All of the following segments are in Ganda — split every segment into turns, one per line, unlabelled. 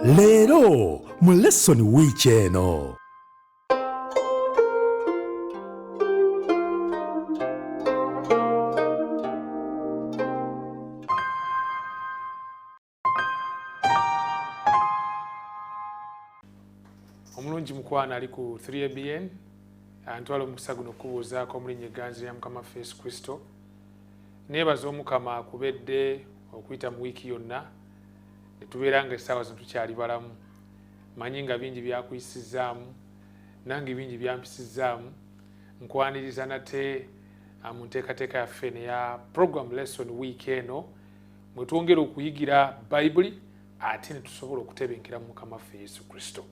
Leero mu lesson week eno.
Omulungi mukwana ali ku 3ABN antwala omukisa guno okubuuzaako omulinnyo egganzi lya Mukama waffe Yesu Kristo. Neebaza Omukama akubedde okuyita mu wiiki yonna ne tubeera nga essaawa zino tukyali balamu. Manyi nga bingi byakuyisizaamu nange bingi byampisizaamu. Nkwaniriza nate mu nteekateeka yaffe neya program lesson week eno mwe twongera okuyigira Bayibuli ate ne tusobola okutebenkera mu Mukama waffe Yesu Kristo.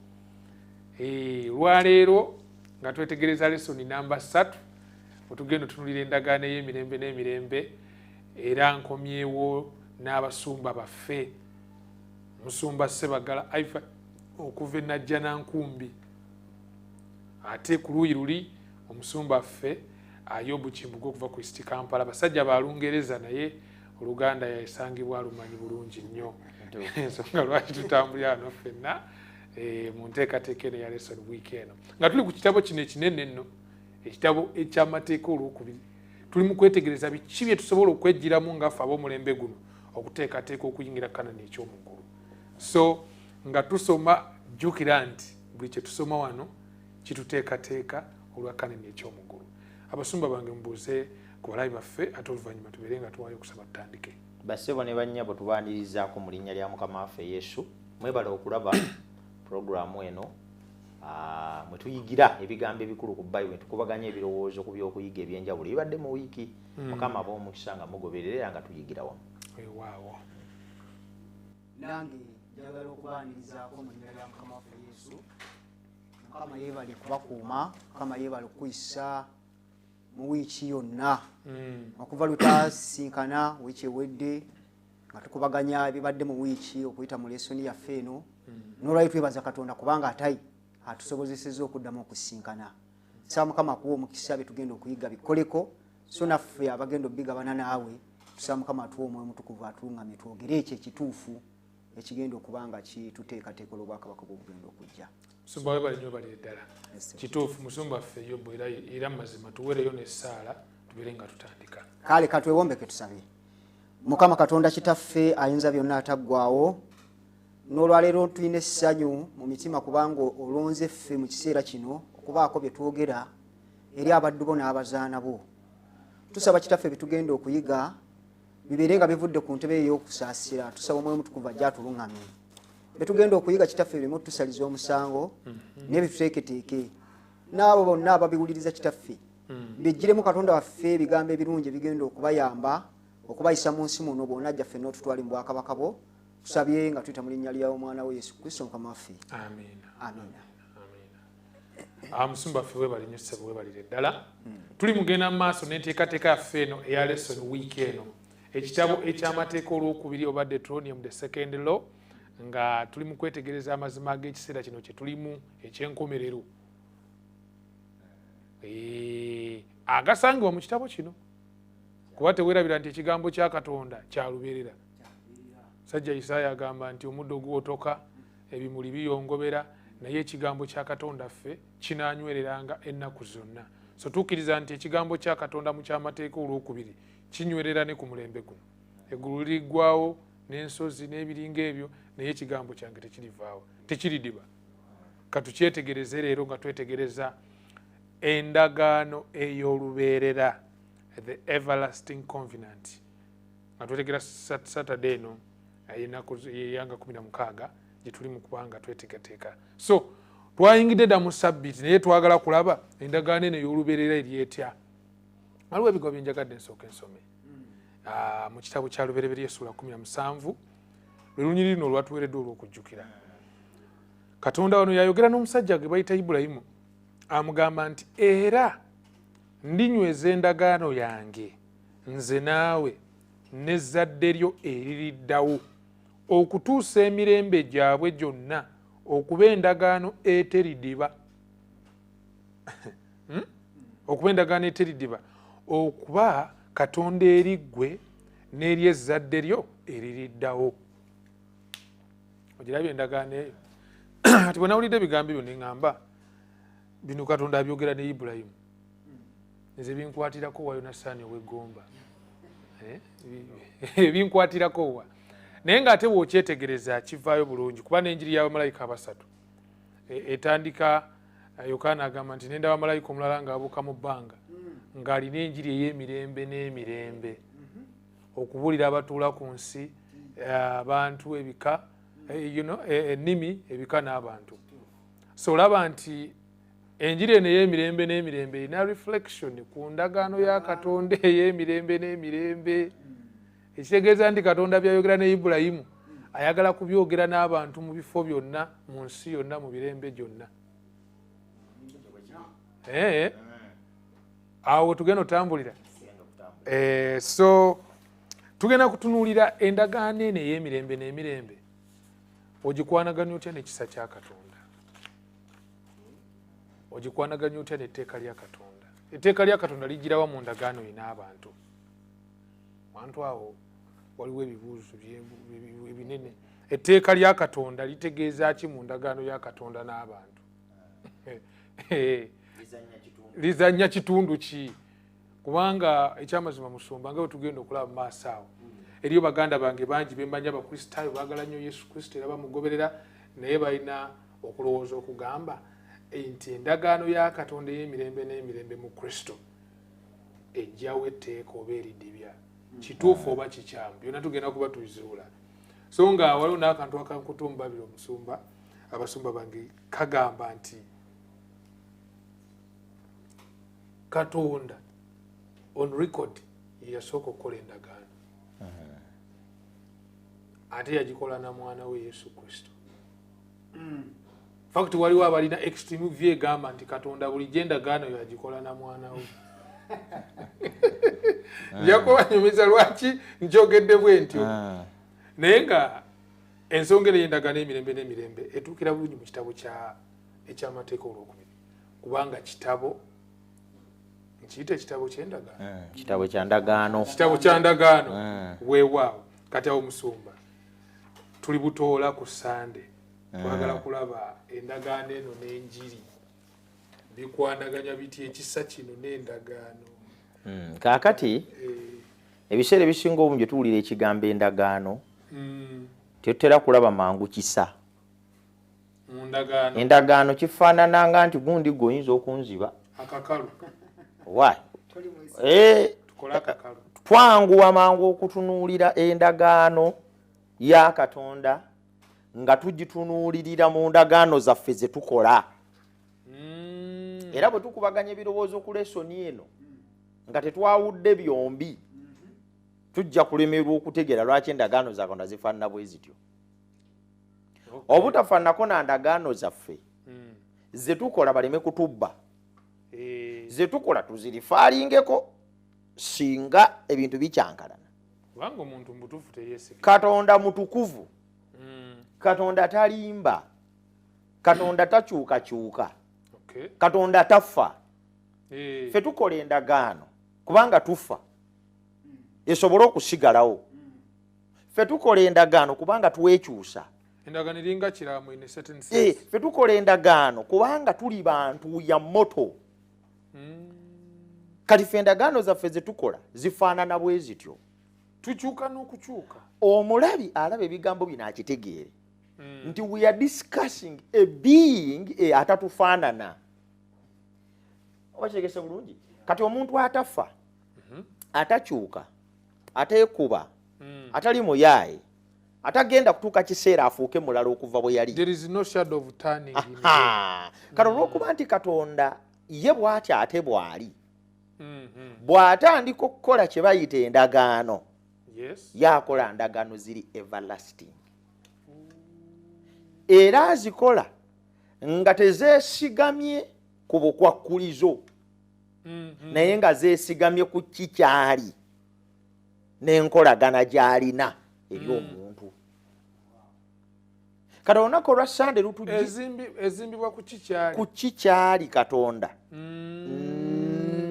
Lwaleero nga twetegereza lesoni namba 3 otugenda tunulira endagaano ey'emirembe n'emirembe era nkomyewo n'abasumba baffe Musumba Sebagala Aifa okuva e Najjanankumbi ate ku luuyi luli omusumba ffe Ayobu Kimbuga okuva ku East Kampala. Basajja ba Lungereza naye Oluganda yasangibwa alumanyi bulungi nnyo ensonga lwaki tutambulira wano ffenna mu nteekateeka eno ya lesson week eno nga tuli ku kitabo kino ekinene nno ekitabo eky'amateeka olwokubiri. Tuli mu kwetegereza biki bye tusobola okwejjiramu ngaffe ab'omulembe guno okuteekateeka okuyingira Kanani eky'omuggulu. So nga tusoma jjukira nti buli kye tusoma wano kituteekateeka olwa Kanani eky'omuggulu. Abasumba bange mubuuze ku balabi baffe ate oluvannyuma tubeere nga tuwaayo okusaba tutandike.
Bassebo ne bannyabo tubaanirizaako mu linnya lya Mukama waffe Yesu. Mwebale okulaba programu eno mwe tuyigira ebigambo ebikulu ku Bayibuli, tukubaganya ebirowoozo ku by'okuyiga ebyenjawulo ebibadde mu wiiki. Mukama ab'omukisa nga mugoberera nga tuyigira wamu.
Waawo
nange njagala okubaanirizaako mu linnya lya Mukama waffe Yesu. Mukama yeebale kubakuuma, Mukama yeebale okuyisa mu wiiki yonna okuva lutasinkana wiiki ewedde nga tukubaganya ebibadde mu wiiki okuyita mu lesoni yaffe eno. N'olwali twebaza Katonda kubanga atayi atusobozesezza okuddamu okusinkana. Nsaba Mukama akuwa omukisa bye tugenda okuyiga bikoleko, so naffe abagenda obigabana naawe tusaba Mukama atuwa Omwoyo Mutukuvu atuluŋŋamye twogere ekyo ekituufu ekigenda okuba nga kituteekateeka olw'obwakabaka bw'obugenda okujja.
Musumba webale nnyo balire ddala. Kituufu Musumba waffe Yobu era mazima tuweereyo n'essaala tubeere nga tutandika.
Kale katwewombeke tusabe. Mukama Katonda Kitaffe ayinza byonna ataggwaawo, n'olwaleero tulina essanyu mu mitima kubanga olonze ffe mu kiseera kino okubaako bye twogera eri abaddu bo n'abazaana bo. Tusaba Kitaffe bitugenda okuyiga bibeere nga bivudde ku ntebe ey'okusaasira. Tusaba Omwoyo Mutukuvu ajje atuluŋŋamye. Betugenda okuyiga Kitaffe bireme otusaliza omusango n'ebituteeketeeke. N'abo bonna ababiwuliriza Kitaffe bijjiremu Katonda waffe ebigambo ebirungi ebigenda okubayamba okubayisa mu nsi muno bw'onajja ffenna otutwale mu bwakabaka bo. Tusabye nga tuyita mu linnya lya Omwana we Yesu Kristo Mukama waffe.
Amiina.
Amiina.
Musumba waffe webale nnyo ssebo webalire ddala. Tuli mugenda mu maaso n'enteekateeka yaffe eno eya lesson week eno. Ekitabo eky'amateeka olwokubiri obadde Deuteronomy the second law nga tuli mu kwetegereza amazima ag'ekiseera kino kye tulimu eky'enkomerero agasangibwa mu kitabo kino. Kuba teweerabira nti ekigambo kya Katonda kya lubeerera. Sajja Isaaya agamba nti omuddo gwotoka ebimuli biyongobera naye ekigambo kya Katonda ffe kinaanywereranga ennaku zonna. So tukkiriza nti ekigambo kya Katonda mu kyamateeka olwokubiri kinywerera ne ku mulembe guno. Eggulu liriggwaawo n'ensozi n'ebiringa ebyo naye ekigambo kyange tekirivaawo, tekiridiba. Katukyetegereze leero nga twetegereza endagaano ey'olubeerera, the everlasting covenant. Nga twetegera Saturday eno ennaku eyanga 16 gye tuli mu kubanga tweteekateeka. So twayingidde dda mu Ssabbiiti naye twagala kulaba endagaano eno ey'olubeerera eri etya. Waliwo ebigambo bye njagadde nsooke nsome mu kitabo kya Lubereberye Ssuula 17 lwe lunyiriri luno olwatuweereddwa olw'okujjukira. Katonda wano yayogera n'omusajja gwe bayita Ibulayimu amugamba nti era ndinyweza endagaano yange nze naawe n'ezzadde lyo eririddawo okutuusa emirembe gyabwe gyonna okuba endagaano eteridiba. Okuba endagaano eteridiba okuba Katonda eri ggwe n'eri ezzadde lyo eririddawo. ogirabye endagaano eyo ati bwe nawulidde ebigambo ebyo ne ŋŋamba bino Katonda abyogera ne Ibulayimu nze binkwatirako wa Yonasaani ow'eggomba binkwatirako wa naye ng'ate bw'okyetegereza kivaayo bulungi kuba n'enjiri y'abamalayika abasatu etandika Yokaana agamba nti nenda abamalayika omulala ng'abuuka mu bbanga ng'alina enjiri ey'emirembe n'emirembe okubuulira abatuula ku nsi abantu ebika ennimi ebika n'abantu so olaba nti enjiri eno ey'emirembe n'emirembe erina reflection ku ndagaano ya Katonda ey'emirembe n'emirembe ekitegeeza nti Katonda byayogera ne Ibulayimu ayagala kubyogera n'abantu mu bifo byonna mu nsi yonna mu birembe gyonna awo tugenda otambulira so tugenda kutunuulira endagaano eno ey'emirembe n'emirembe ogikwanaganya otya n'ekisa kya Katonda ogikwanaganya otya n'etteeka lya Katonda etteeka lya Katonda ligirawa mu ndagaano ye n'abantu abantu awo waliwo ebibuuzo ebinene etteeka lya Katonda litegeeza ki mu ndagaano ya Katonda n'abantu lizannya kitundu ki kubanga ekyamazima musumba nga bwe tugenda okulaba mu maaso awo eriyo baganda bange bangi bemanya abakristaayo baagala nnyo Yesu Kristo era bamugoberera naye balina okulowooza okugamba nti endagaano ya Katonda ey'emirembe n'emirembe mu Kristo ejjawo etteeka oba eridibya kituufu oba kikyamu byonna tugenda kuba tubizuula so nga waliwo n'akantu akankutumbabira omusumba abasumba bange kagamba nti Katonda on record yasooka okukola endagaano ate yagikola na mwana we Yesu Kristo fact waliwo abalina extreme view egamba nti Katonda bulijjo endagaano yagikola na mwana we njakubanyumiza lwaki njogedde bwe ntyo naye nga ensonga eyo y'endagaano y'emirembe n'emirembe etuukira bulungi mu kitabo eky'amateeka olwokubiri kubanga kitabo nkiyita ekitabo ky'endagaano
kitabo kya ndagaano
kitabo kya ndagaano weewaawo kati awo musumba tuli butoola ku Sande twagala kulaba endagaano eno n'enjiri bikwanaganya biti ekisa kino n'endagaano
kaakati ebiseera ebisinga obungi tuwulira ekigambo endagaano tetutera kulaba mangu kisa endagaano kifaanana nga nti gundi gweoyinza okunziba
akakalu
twanguwa mangu okutunuulira endagaano ya Katonda nga tugitunuulirira mu ndagaano zaffe ze tukola era bwe tukubaganya ebirowoozo ku lesoni eno nga tetwawudde byombi tujja kulemerwa okutegeera lwaki endagaano za Katonda zifaanana bwe zityo obutafaananako na ndagaano zaffe ze tukola baleme kutubba ze tukola tuzirifaalingeko singa ebintu bikyankalana
kubanga omuntu mutuufu teyeesiga
Katonda mutukuvu Katonda talimba Katonda takyukakyuka Katonda tafa ffe tukola endagaano kubanga tufa esobole okusigalawo ffe tukola endagaano kubanga twekyusa
endagaano eringa kiramu in a certain sense
ffe tukola endagaano kubanga tuli bantu ya moto kati ffe endagaano zaffe ze tukola zifaanana bwe zityo
tukyuka n'okukyuka
omulabi alaba ebigambo bino akitegeere nti we are discussing a being atatufaanana oba kitegese bulungi kati omuntu atafa atakyuka ateekuba atali muyaaye atagenda kutuuka kiseera afuuke mulala okuva bwe yali
there is no shadow of turning
kati olw'okuba nti Katonda ye bw'ati ate bw'ali bw'atandika okukola kye bayita endagaano yakola ndagaano ziri everlasting era azikola nga tezeesigamye ku bukwakkulizo naye nga zeesigamye ku kikyali n'enkolagana gy'alina eri omuntu kati olunaku olwa Sande
ezimbibwa
ku kikyali Katonda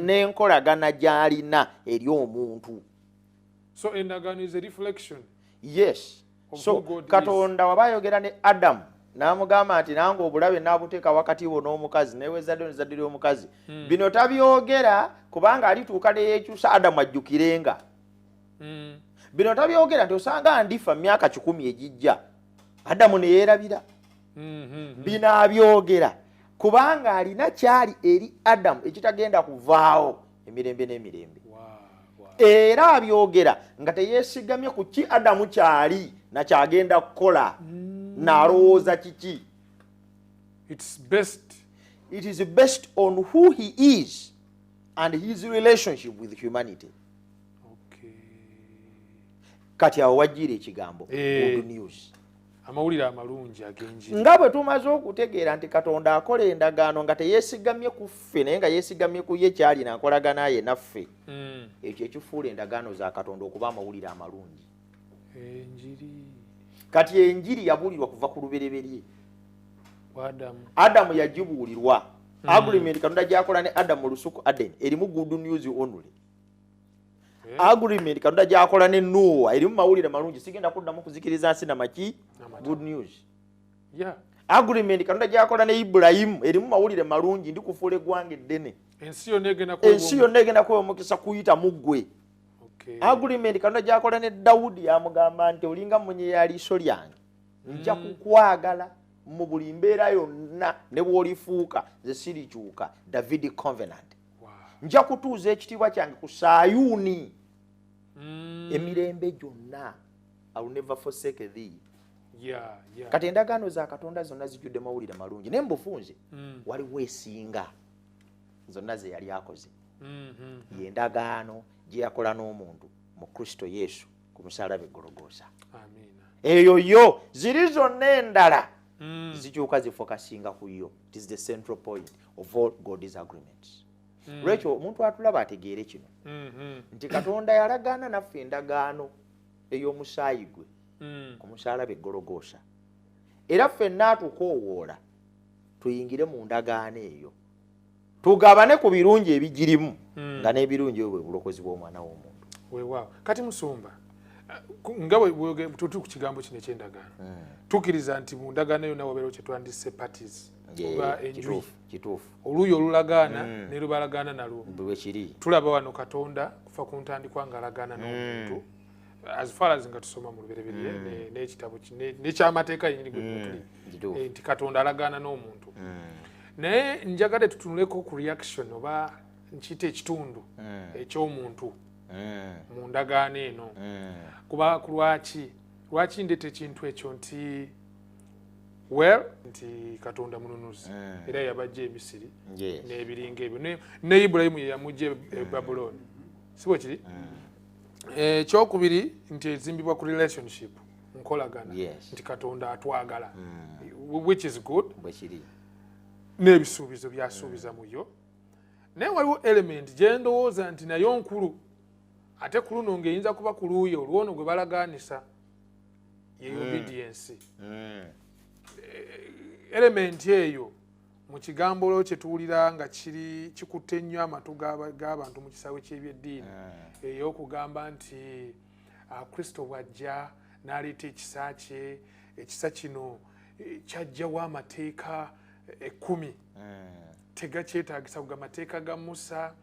n'enkolagana gy'alina eri omuntu
so endagaano is a reflection
yes
of
So
who God is.
Katonda wabayogera ne Adamu n'amugamba nti nange obulabe n'abuteeka wakati wo n'omukazi neweezadde nezaddira omukazi bino tabyogera kubanga alituuka ne yeekyusa Adamu ajjukirenga bino tabyogera nti osanga ndifa myaka 10 egijja Adamu ne yeerabira bino abyogera kubanga alina kyali eri Adamu ekitagenda kuvaawo emirembe n'emirembe era abyogera nga teyeesigamye ku ki Adamu kyali nakyagenda kukola n'alowooza kiki.
It is based
on who he is and his relationship with humanity.
Okay.
Kati awo wajjira ekigambo good news.
Amawulire amalungi ag'enjiri.
Nga bwe tumaze okutegeera nti Katonda akola endagaano nga teyeesigamye ku ffe naye nga yeesigamye ku ye kyali n'akolagana ye naffe. Ekyo ekifuula endagaano za Katonda okuba amawulire amalungi.
Enjiri.
Kati enjiri yabuulirwa kuva ku lubereberye.
Adamu
yagibuulirwa. Agreement Katonda gy'akola ne Adamu mu lusuku Aden erimu good news only. Agreement Katonda gy'akola ne Noah erimu mawulire malungi sigenda kuddamu kuzikiriza nsi na maki good news. Agreement Katonda gy'akola ne Ibrahim erimu mawulire malungi ndi kufuula eggwanga eddene.
Ensi yonna
egenda kuwa omukisa kuyita mu ggwe. Agreement Katonda gy'akola ne Dawudi yamugamba nti olinga munye ya liiso lyange nja kukwagala mu buli mbeera yonna ne bw'olifuuka nze sirikyuka. David Covenant. Nja kutuuza ekitiibwa kyange ku Sayuuni emirembe gyonna. I will never forsake thee. Kati endagaano za Katonda zonna zijjudde mawulire malungi naye mbufunze waliwo esinga zonna ze yali akoze. Yendagaano gye yakola n'omuntu mu Kristo Yesu ku musaalaba Golgotha. Eyo yo ziri zonna endala zikyuka zifokasinga ku yo. It is the central point of all God's agreements. Lwekyo omuntu atulaba ategeere kino nti Katonda yalagaana naffe endagaano ey'omusaayi gwe ku musaalaba Golgotha era ffenna atukoowoola tuyingire mu ndagaano eyo tugabane ku birungi ebigirimu nga n'ebirungi ebyo bwe bulokozi bw'omwana w'omuntu.
Weewaawo kati Musumba nga bwe tuti ku kigambo kino eky'endagaano tukkiriza nti mu ndagaano eyo nawo obeera kye twandisse parties oba enjuyi oluuyi olulagaana ne lubalagaana nalwo tulaba wano Katonda kufa ku ntandikwa ng'alagaana n'omuntu as far as nga tusoma mu lubereberye n'ekitabo n'ekyamateeka yennyini gwe tuli nti Katonda alagaana n'omuntu naye njagala tutunuleko ku reaction oba nkiyita ekitundu eky'omuntu mu ndagaano eno kuba lwaki ndeta ekintu ekyo nti nti Katonda mununuzi era yabajja e Misiri n'ebiringa ebyo ne Ibulayimu ye yamujja e Babuloni si bwe kiri. Ekyokubiri nti ezimbibwa ku relationship nkolagana nti Katonda atwagala which is good n'ebisuubizo byasuubiza mu yo naye waliwo element gye ndowooza nti nayo nkulu ate ku luno ng'eyinza kuba ku luuyi olwono gwe balagaanisa ye obedience. Element eyo mu kigambo lwo kye tuwulira nga kikutte nnyo amatu g'abantu mu kisaawe ky'ebyeddiini ey'okugamba nti Kristo bw'ajja n'aleeta ekisa kye ekisa kino kyajjawo amateeka 10 tegakyetaagisa kuga mateeka ga Musa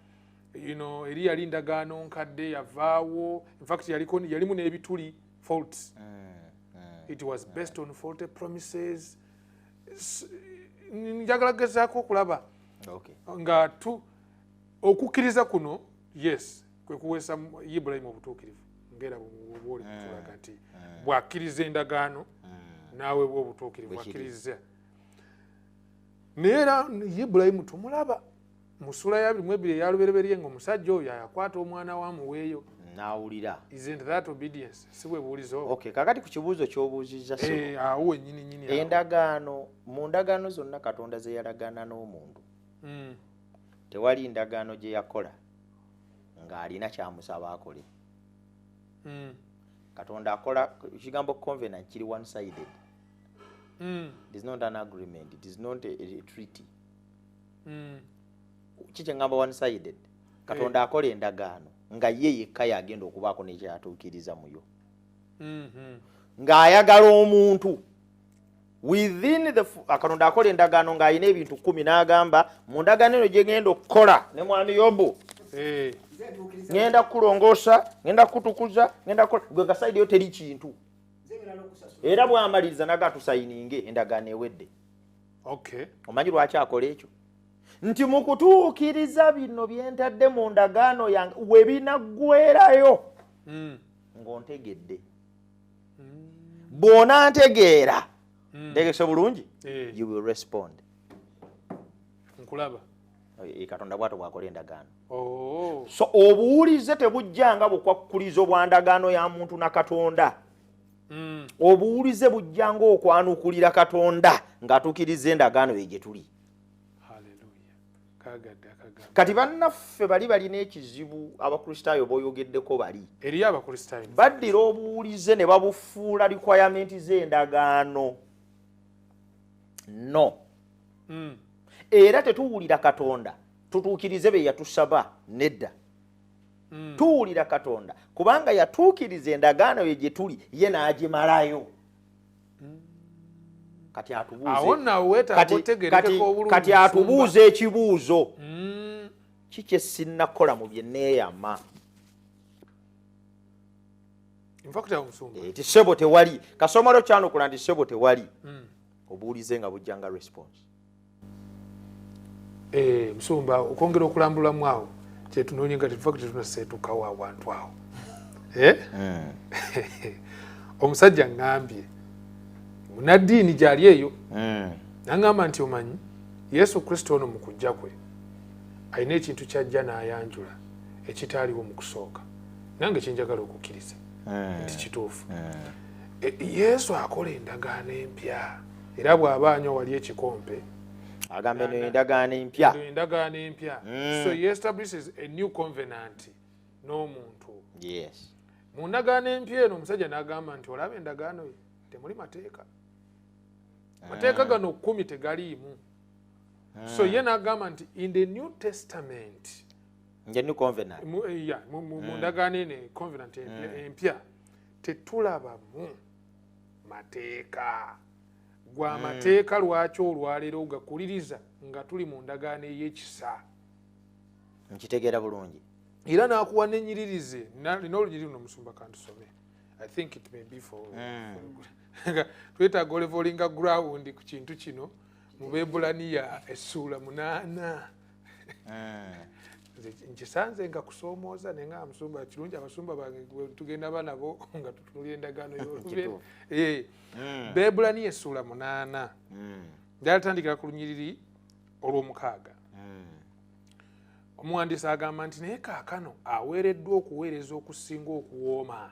eri yali ndagaano nkadde yavaawo in fact yalimu n'ebituli faults. It was based on faulty promises. Njagala gezaako okulaba nga okukkiriza kuno yes kwe kuweesa Ibulayimu obutuukirivu ng'era bw'oli kutulaga nti bw'akkiriza endagaano naawe bw'obutuukirivu akkiriza. Naye era Ibulayimu tumulaba mu ssula ya 22 eya lubereberye ng'omusajja oyo ayakwata omwana w'amuweeyo
n'awulira.
Isn't that obedience? Si bwe buulizo.
Okay, kakati ku kibuuzo ky'obuuzizza
awo wennyini
endagaano mu ndagaano zonna Katonda ze yalagaana n'omuntu tewali ndagaano gye yakola ng'alina kyamusaba akole. Katonda akola ekigambo covenant kiri one sided. It is not an agreement, it is not a treaty. Kiki ngamba one sided? Katonda akola endagaano nga ye yekka yagenda okubaako n'ekyatuukiriza mu yo. ng'ayagala omuntu within the Katonda akola endagaano ng'ayina ebintu 10 n'agamba mu ndagaano eno gye ngenda okukola ne mwami Yobu ngenda kukulongoosa ngenda kukutukuza ngenda kukola gwe nga sayidi yo teri kintu era bw'amaliriza naga tusayininge endagaano ewedde. Omanyi lwaki akola ekyo? Nti mu kutuukiriza bino bye ntadde mu ndagaano yange we binaggwerayo ng'ontegedde. Bw'ona ntegeera ntegese bulungi you will respond.
Nkulaba.
Katonda bw'ato bw'akola endagaano. So obuwulize tebujjanga bukwakkulizo bwa ndagaano ya muntu na Katonda. Obuwulize bujjanga okwanukulira Katonda ng'atuukiriza endagaano ye gye tuli. Kati bannaffe bali balina ekizibu abakristaayo b'oyogeddeko bali.
Eri abakristaayo.
Baddira obuwulize ne babufuula requirement z'endagaano. No. Era tetuwulira Katonda tutuukirize be yatusaba nedda. Tuwulira Katonda kubanga yatuukiriza endagaano ye gye tuli ye n'agimalayo. Kati atubuuze ekibuuzo kiki sinnakola mu bye neeyama. Ti ssebo tewali kasomero kyanukula nti ssebo tewali obuulize nga bujjanga response.
Musumba okwongera okulambulamu awo kyetunoonye nga tetuva tetunaseetukawo awantu awo. Omusajja ngambye munaddiini gyali eyo nangamba nti omanyi Yesu Kristo ono mu kujja kwe alina ekintu kyajja n'ayanjula ekitaaliwo mu kusooka nange kyenjagala okukkiriza nti kituufu. Yesu akola endagaano empya era bw'aba anywa wali ekikompe
agambe n'endagaano empya.
So he establishes a new covenant n'omuntu.
Yes.
Mu ndagaano empya eno omusajja n'agamba nti olaba endagaano ye temuli mateeka. Mateeka gano 10 tegaliimu. So ye n'agamba nti in the New Testament
new covenant
mu ndagaano eno covenant empya tetulabamu mateeka. Gwa amateeka lwaki olwaleero gakuliriza nga tuli mu ndagaano ey'ekisa.
Nkitegeera bulungi.
Era n'akuwa n'ennyiririze nina olunyiriri luno Musumba kantusome. I think it may be for twetaaga olevolinga ground ku kintu kino mu Beebulaniya essuula 8. Nkisanze nga kusoomooza naye nga Musumba kirungi abasumba bange tugenda banabo nga tutunulira endagaano y'olubeerera. Beebulaniya essuula 8 ndatandikira ku lunyiriri olw'omukaaga. Omuwandiisi agamba nti naye kaakano aweereddwa okuweereza okusinga okuwooma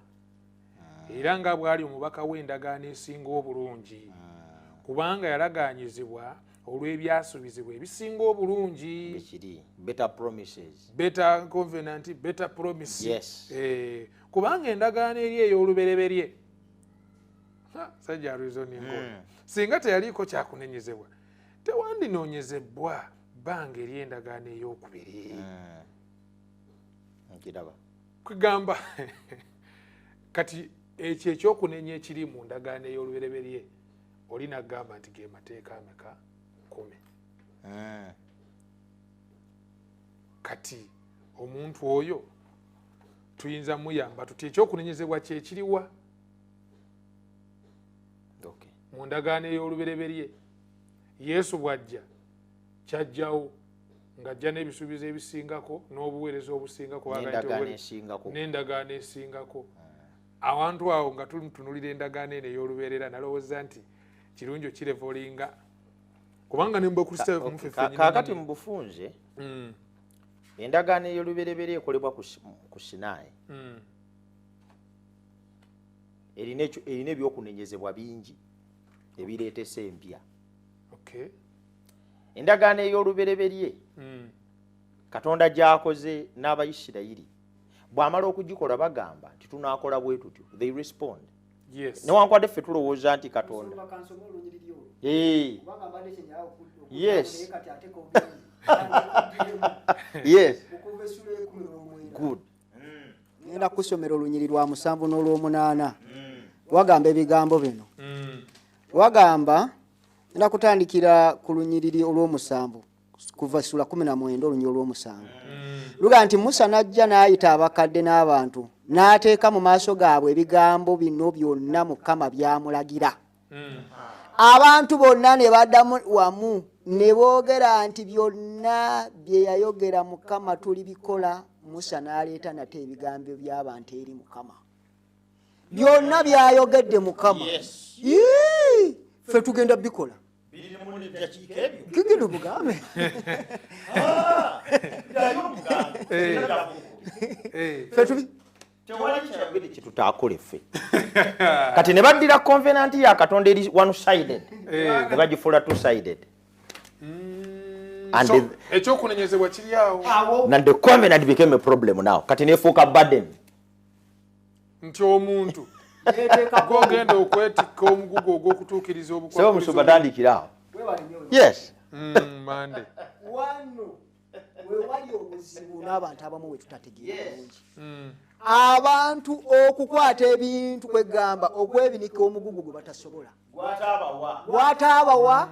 era nga bw'ali omubaka w'endagaano esinga obulungi kubanga yalagaanyizibwa olw'ebyasubizibwa ebisinga obulungi. Better covenant, better promise.
Yes.
Kubanga endagaano eri ey'olubereberye sajja reasoningo singa teyaliiko kyakunenyezebwa tewandinoonyezebwa bbanga eri endagaano ey'okubiri. Kugamba kati ekyo ekyokunenya ekiri mu ndagaano ey'olubereberye oli n'agamba nti ge mateeka ameka 10. Kati omuntu oyo tuyinza muyamba tuti ekyokunenyezebwa kyekiriwa mu ndagaano ey'olubereberye. Yesu bw'ajja kyajjawo ng'ajja n'ebisuubizo ebisingako n'obuweereza obusingako n'endagaano esingako. Awantu awo nga tutunulira endagaano eno ey'olubeerera nalowooza nti kirungi okirevolinga kubanga ne mbakristaayo
kaakati mu bufunze endagaano ey'olubereberye ekolebwa ku Sinaayi erina ebyokunenyezebwa bingi ebireetesa empya. Endagaano ey'olubereberye Katonda gy'akoze n'Abayisirayiri bw'amala okugikola bagamba nti tunaakola bwe tutyo. They respond. Newankwadde ffe tulowooza nti Katonda yes. Yes. Good.
Ngenda kusomera olunyiri lwa 7 n'olw'omunaana wagamba ebigambo bino wagamba ina kutandikira ku lunyiriri olw'omusanvu kuva sura 19 olunyiriri olw'omusanvu luga nti Musa najja n'ayita abakadde n'abantu n'ateeka mu maaso gaabwe ebigambo bino byonna Mukama byamulagira abantu bonna ne baddamu wamu ne boogera nti byonna bye yayogera Mukama tuli bikola. Musa n'aleeta nate ebigambo by'abantu eri Mukama byonna byayogedde Mukama ffe tugenda bikola kigenda bugambe
kitutaakole ffe kati ne baddira covenant ya Katonda eri one sided ne bagifuula two sided and
ekyokunenyezebwa kiri awo
and the covenant became a problem now kati nefuuka burden
nti omuntu gogenda okwetikka omugugu ogw'okutuukiriza
sebo musumba tandikira awo yes
mande
wano wewali obuzibu n'abantu abamu we tutategeera bulungi abantu okukwata ebintu kwegamba okwebinika omugugu gwe batasobola gwataabawa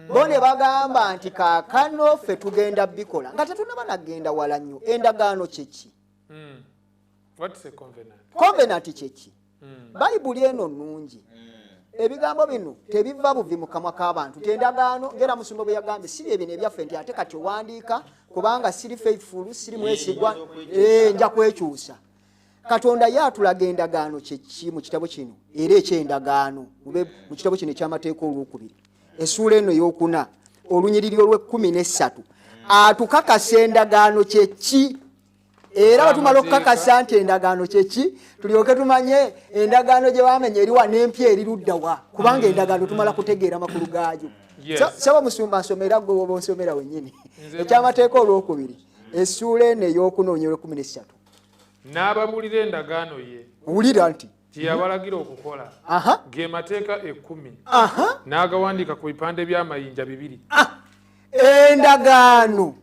bo ne bagamba nti kaakano ffe tugenda bikola nga tetunaba nagenda wala nnyo. Endagaano kyeki? Covenant kyeki? Bayibuli eno nnungi. Ebigambo bino tebiva buvi mu kamwa k'abantu. Endagaano ngera Musumba bwe yagambye siri ebino ebyaffe nti ate kati owandiika kubanga siri faithful siri mwesigwa nja kwekyusa. Katonda yatulaga endagaano kyeki mu kitabo kino era eky'endagaano mu kitabo kino eky'amateeka olwokubiri essuula eno ey'okuna olunyiriri olw'13 atukakasa endagaano kyeki era batumala okukakasa nti endagaano kyeki tulyoke tumanye endagaano gye bamenya eriwa n'empya eriruddawa kubanga endagaano tumala kutegeera makulu gaayo. Saba Musumba nsomera gwe woba onsomera wennyini eky'amateeka olwokubiri essuula eno ey'okuna olunyiriri olw'13
n'abamulira endagaano ye
wulira nti
kyeyabalagira okukola ge mateeka 10 n'agawandiika ku bipande by'amayinja 2.
Endagaano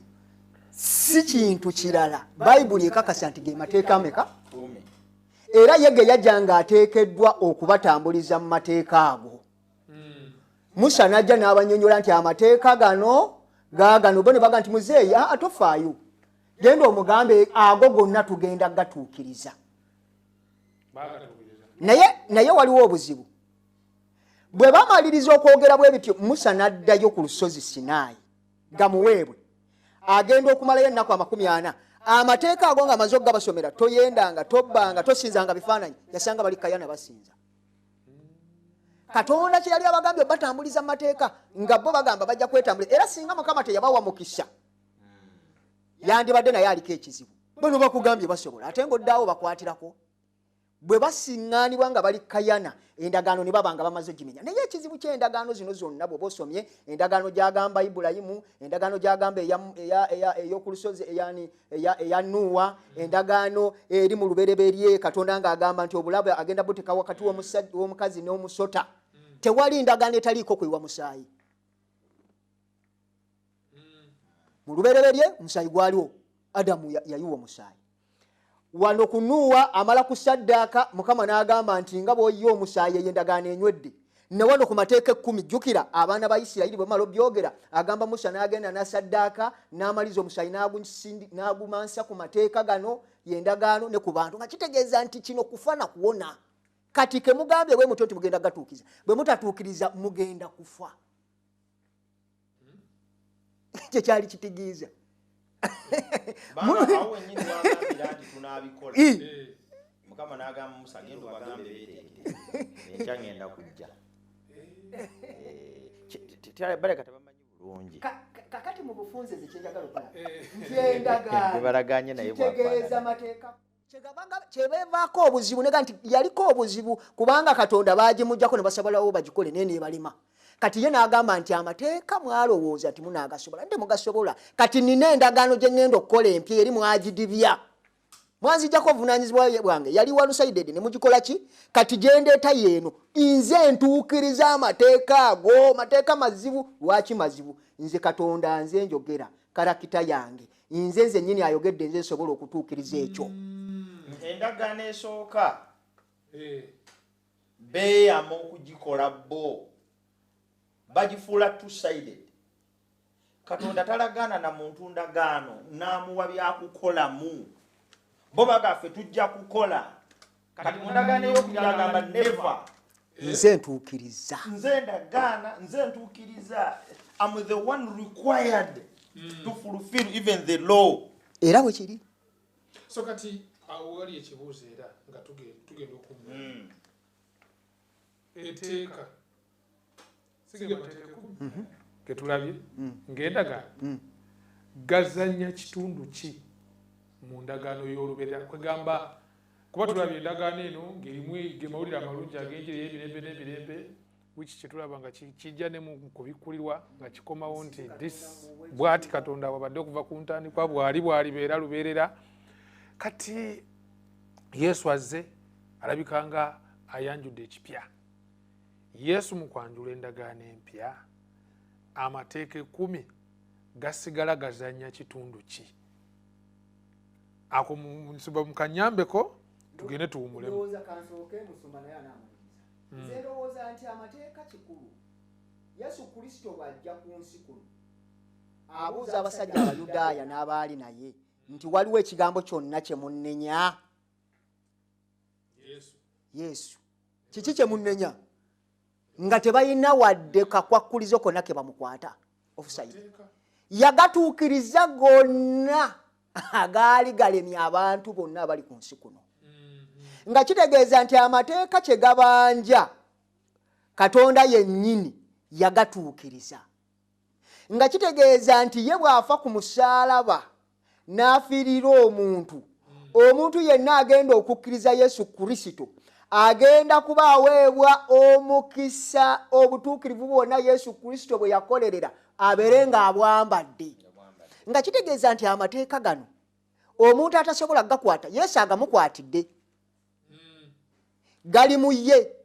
si kintu kirala. Bayibuli ekakasa nti ge mateeka meka era ye ge yajja ng'ateekeddwa okubatambuliza mu mateeka ago. Musa n'ajja n'abanyonyola nti amateeka gano gaagano bo ne baga nti muzeeyi atofaayo genda omugambe ago gonna tugenda gatuukiriza. Naye waliwo obuzibu. Bwe bamaliriza okwogera bwe bityo Musa n'addayo ku lusozi Sinaayi gamuweebwe agenda okumalayo ennaku 40. Amateeka ago nga amaze okugabasomera toyendanga tobbanga tosinzanga bifaananyi yasanga bali kayana basinza. Katonda kye yali abagambye batambuliza mu mateeka nga bo bagamba bajja kwetambula era singa Mukama teyabawa mukisa yandibadde naye aliko ekizibu. Bano bakugambye basobola ate ng'oddaawo bakwatirako bwe basiŋŋaanibwa nga bali kayana endagaano ne babanga bamaze gimenya. Naye ekizibu ky'endagaano zino zonna bwe bosomye endagaano gyagamba Ibulayimu, endagaano gyagamba ey'oku lusozi eya Nuuwa, endagaano eri mu lubereberye Katonda ng'agamba nti obulabe agenda buteka wakati w'omukazi n'omusota. Tewali endagaano etaliiko kwewa musaayi. Mu lubereberye omusaayi gwaliwo, Adamu yayiwa omusaayi. Wano ku Nuuwa amala kusaddaaka Mukama n'agamba nti nga bw'oyiye omusaayi ey'endagaano enywedde. Ne wano ku mateeka 10 jjukira abaana ba Isirayiri bwe bamala obyogera agamba Musa n'agenda n'asaddaaka n'amaliza omusaayi n'agumansa ku mateeka gano y'endagaano ne ku bantu nga kitegeeza nti kino kufa na kuwona. Kati ke mugambye bwe mutyo nti mugenda gatuukiriza bwe mutatuukiriza mugenda kufa. Kye kyali kitegeeza.
Awo wennyini wagambira nti tunaabikola Mukama n'agamba Musa genda obagambe beeteekere enkya ngenda kujja baleka tebamanyi bulungi.
Kakati mu bufunze zekyenjagala okola nti endagaano
tebalaganye naye
kitegeeza mateeka kyebeevaako obuzibu nega nti yaliko obuzibu kubanga Katonda baagimuggyako ne basabalawo bagikole naye neebalima. Kati ye n'agamba nti amateeka mwalowooza nti munaagasobola nde mugasobola. Kati nina endagaano gye ŋŋenda okukola empya eri mwagidibya mwanzijjako obuvunaanyizibwa bwange yali one-sided ne mugikola ki? Kati gye ndeeta yeeno nze ntuukiriza amateeka ago. Mateeka mazibu. Lwaki mazibu? Nze Katonda nze njogera karakita yange nze nzennyini ayogedde nze nsobola okutuukiriza ekyo.
Endagaano esooka beeyama okugikola bo bagifuula two-sided. Katonda talagaana na muntu ndagaano n'amuwa byakukolamu bo bagaffe tujja kukola kati mundagaano ey'okugamba never
nze ntuukiriza
nze ndagaana nze ntuukiriza I'm the one required to fulfill even the law.
era bwe kiri
so kati awo wali ekibuuzo era nga tugenda okumula eteeka sige mateeka ketulabye ng'endagaano gazanya kitundu ki mu ndagaano y'olubeerera kwegamba kuba tulabye endagaano eno ng'erimu ge mawulire amalungi ag'enjiri y'emirembe n'emirembe wiki kyetulaba nga kijja ne mu kubikkulirwa nga kikomawo nti bw'ati Katonda wabadde okuva ku ntandikwa bw'ali beera lubeerera. Kati Yesu azze alabika nga ayanjudde ekipya. Yesu mu kwanjula endagaano empya amateeka 10 gasigala gazanya kitundu ki? Ako mukanyambeko tugende tuwumulemu.
ndowooza kansooke musoma naye anaamaliza nze ndowooza nti amateeka kikulu. Yesu Kristo bw'ajja ku nsi kuno abuuza abasajja Abayudaaya n'abaali naye nti waliwo ekigambo kyonna kye munnenya? Yesu kiki kye munnenya? Nga tebalina wadde kakwakkulizo konna ke bamukwata offside. Yagatuukiriza gonna agaali galemye abantu bonna abali ku nsi kuno. Nga kitegeeza nti amateeka kye gabanja Katonda yennyini yagatuukiriza. Nga kitegeeza nti ye bw'afa ku musaalaba n'afiirira omuntu yenna agenda okukkiriza Yesu Kristo agenda kuba aweebwa omukisa obutuukirivu bwonna Yesu Kristo bwe yakolerera abeere ng'abwambadde. Nga kitegeeza nti amateeka gano omuntu atasobola gakwata Yesu agamukwatidde gali mu ye.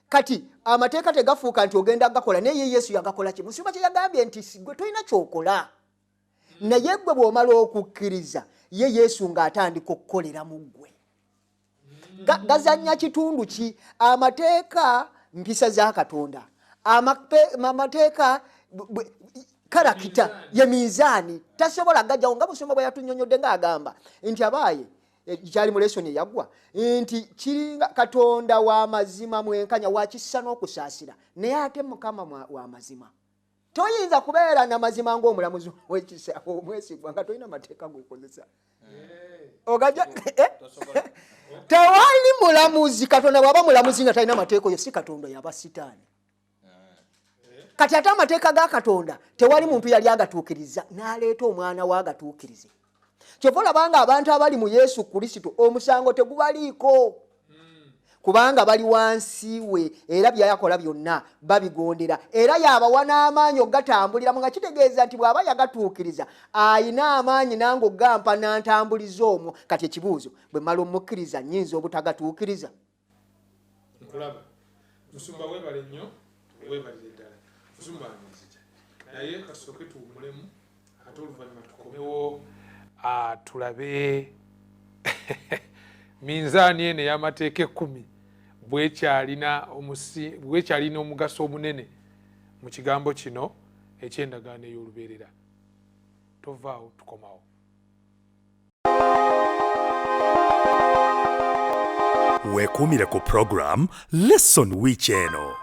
Kati amateeka tegafuuka nti ogenda gakola naye Yesu yagakola ki? Musumba kye yagambye nti gwe tolina kyokola naye gwe bw'omala okukkiriza ye Yesu ng'atandika okukolera mu ggwe. Gazanya kitundu ki? Amateeka mpisa za Katonda, amateeka karakita ye mizaani tasobola gajjawo nga Musumba bwe yatunnyonnyodde ng'agamba nti abaaye kyali mu lesoni eyaggwa nti kiringa Katonda wa mazima mwenkanya wa kisa n'okusaasira naye ate Mukama wa mazima. Toyinza kubeera na mazima ng'omulamuzi w'ekisa omwesigwa nga tolina mateeka g'okozesa. Ogaja tewali mulamuzi. Katonda bw'aba mulamuzi nga talina mateeka oyo si Katonda yaba sitaani. Kati ate amateeka ga Katonda tewali muntu yali agatuukiriza n'aleeta omwana we agatuukirize. Kyova olabanga abantu abali mu Yesu Kristo omusango tegubaliiko kubanga bali wansi we era byayakola byonna babigondera era yabawa n'amaanyi ogatambuliramu nga kitegeeza nti bw'aba yagatuukiriza ayina amaanyi nange ogampa n'antambuliza omwo. Kati ekibuuzo bwe mmala omukkiriza nnyinza obutagatuukiriza?
Nkulaba Musumba weebale nnyo weebalire ddala Musumba anzija naye kasooke tuwumulemu ate oluvannyuma tukomewo tulabe minzaani eno ey'amateeka 10 bwekyalina omugaso omunene mu kigambo kino eky'endagaano ey'olubeerera. Tovaawo tukomawo.
Weekuumire ku program Lesson Wiki eno.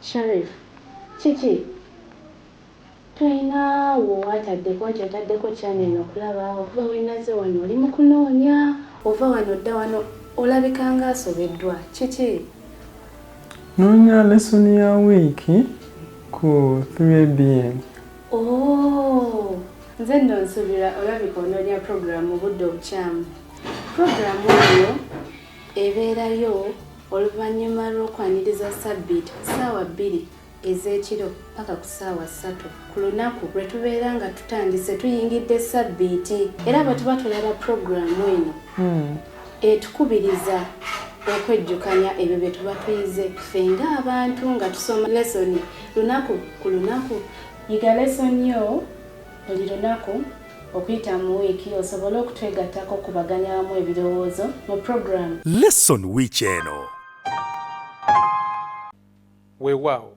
Sharif, kiki tulina woowataddeko nti otaddeko channel okulaba ova wenaze wano oli mu kunoonya ova wano dda wano olabika nga asobeddwa kiki?
Noonya lesson ya wiiki ku 3am.
Nze nno nsubira olabika onoonya program obudde obukyamu. Program oyo ebeerayo oluvannyuma lw'okwaniriza sabbiiti ku ssaawa 2 ez'ekiro paka ku ssaawa 3 ku lunaku lwe tubeera nga tutandise tuyingidde sabbiiti era bwe tuba tulaba puroguramu eno etukubiriza okwejjukanya ebyo bye tuba tuyize ffe ng'abantu nga tusoma lesoni lunaku ku lunaku. Yiga lesoni yo buli lunaku okuyita mu wiiki osobole okutwegattako okubaganya wamu ebirowoozo mu puroguramu
Lesson Week eno.
Weewaawo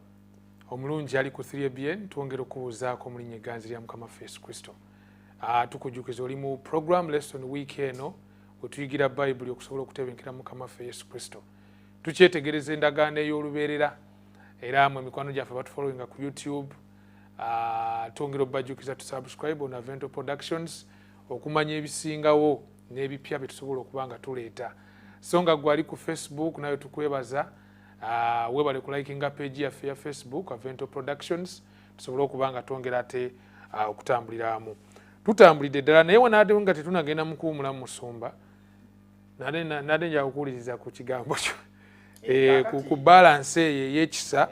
omulungi ali ku 3BN twongera okubuuzaako mu linnya egganzi lya Mukama waffe Yesu Kristo. Tukujjukiza oli mu program Lesson Week eno we tuyigira Bayibuli okusobola okutebenkera Mukama waffe Yesu Kristo. Tukyetegereza endagaano ey'olubeerera era mu mikwano gyaffe batufollowinga ku YouTube. Twongera obbajjukiza tusubscribe on Avento Productions okumanya ebisingawo n'ebipya bye tusobola okuba nga tuleeta. So nga gwali ku Facebook nayo tukwebaza. Webale kulaikinga page yaffe ya Facebook Avento Productions tusobole okuba nga twongera ate okutambuliramu. Tutambulidde ddala naye wanadde nga tetunagenda mu kuwumula mu Musumba nade nja okuwuliriza ku kigambo kyo ku balance eyo ey'ekisa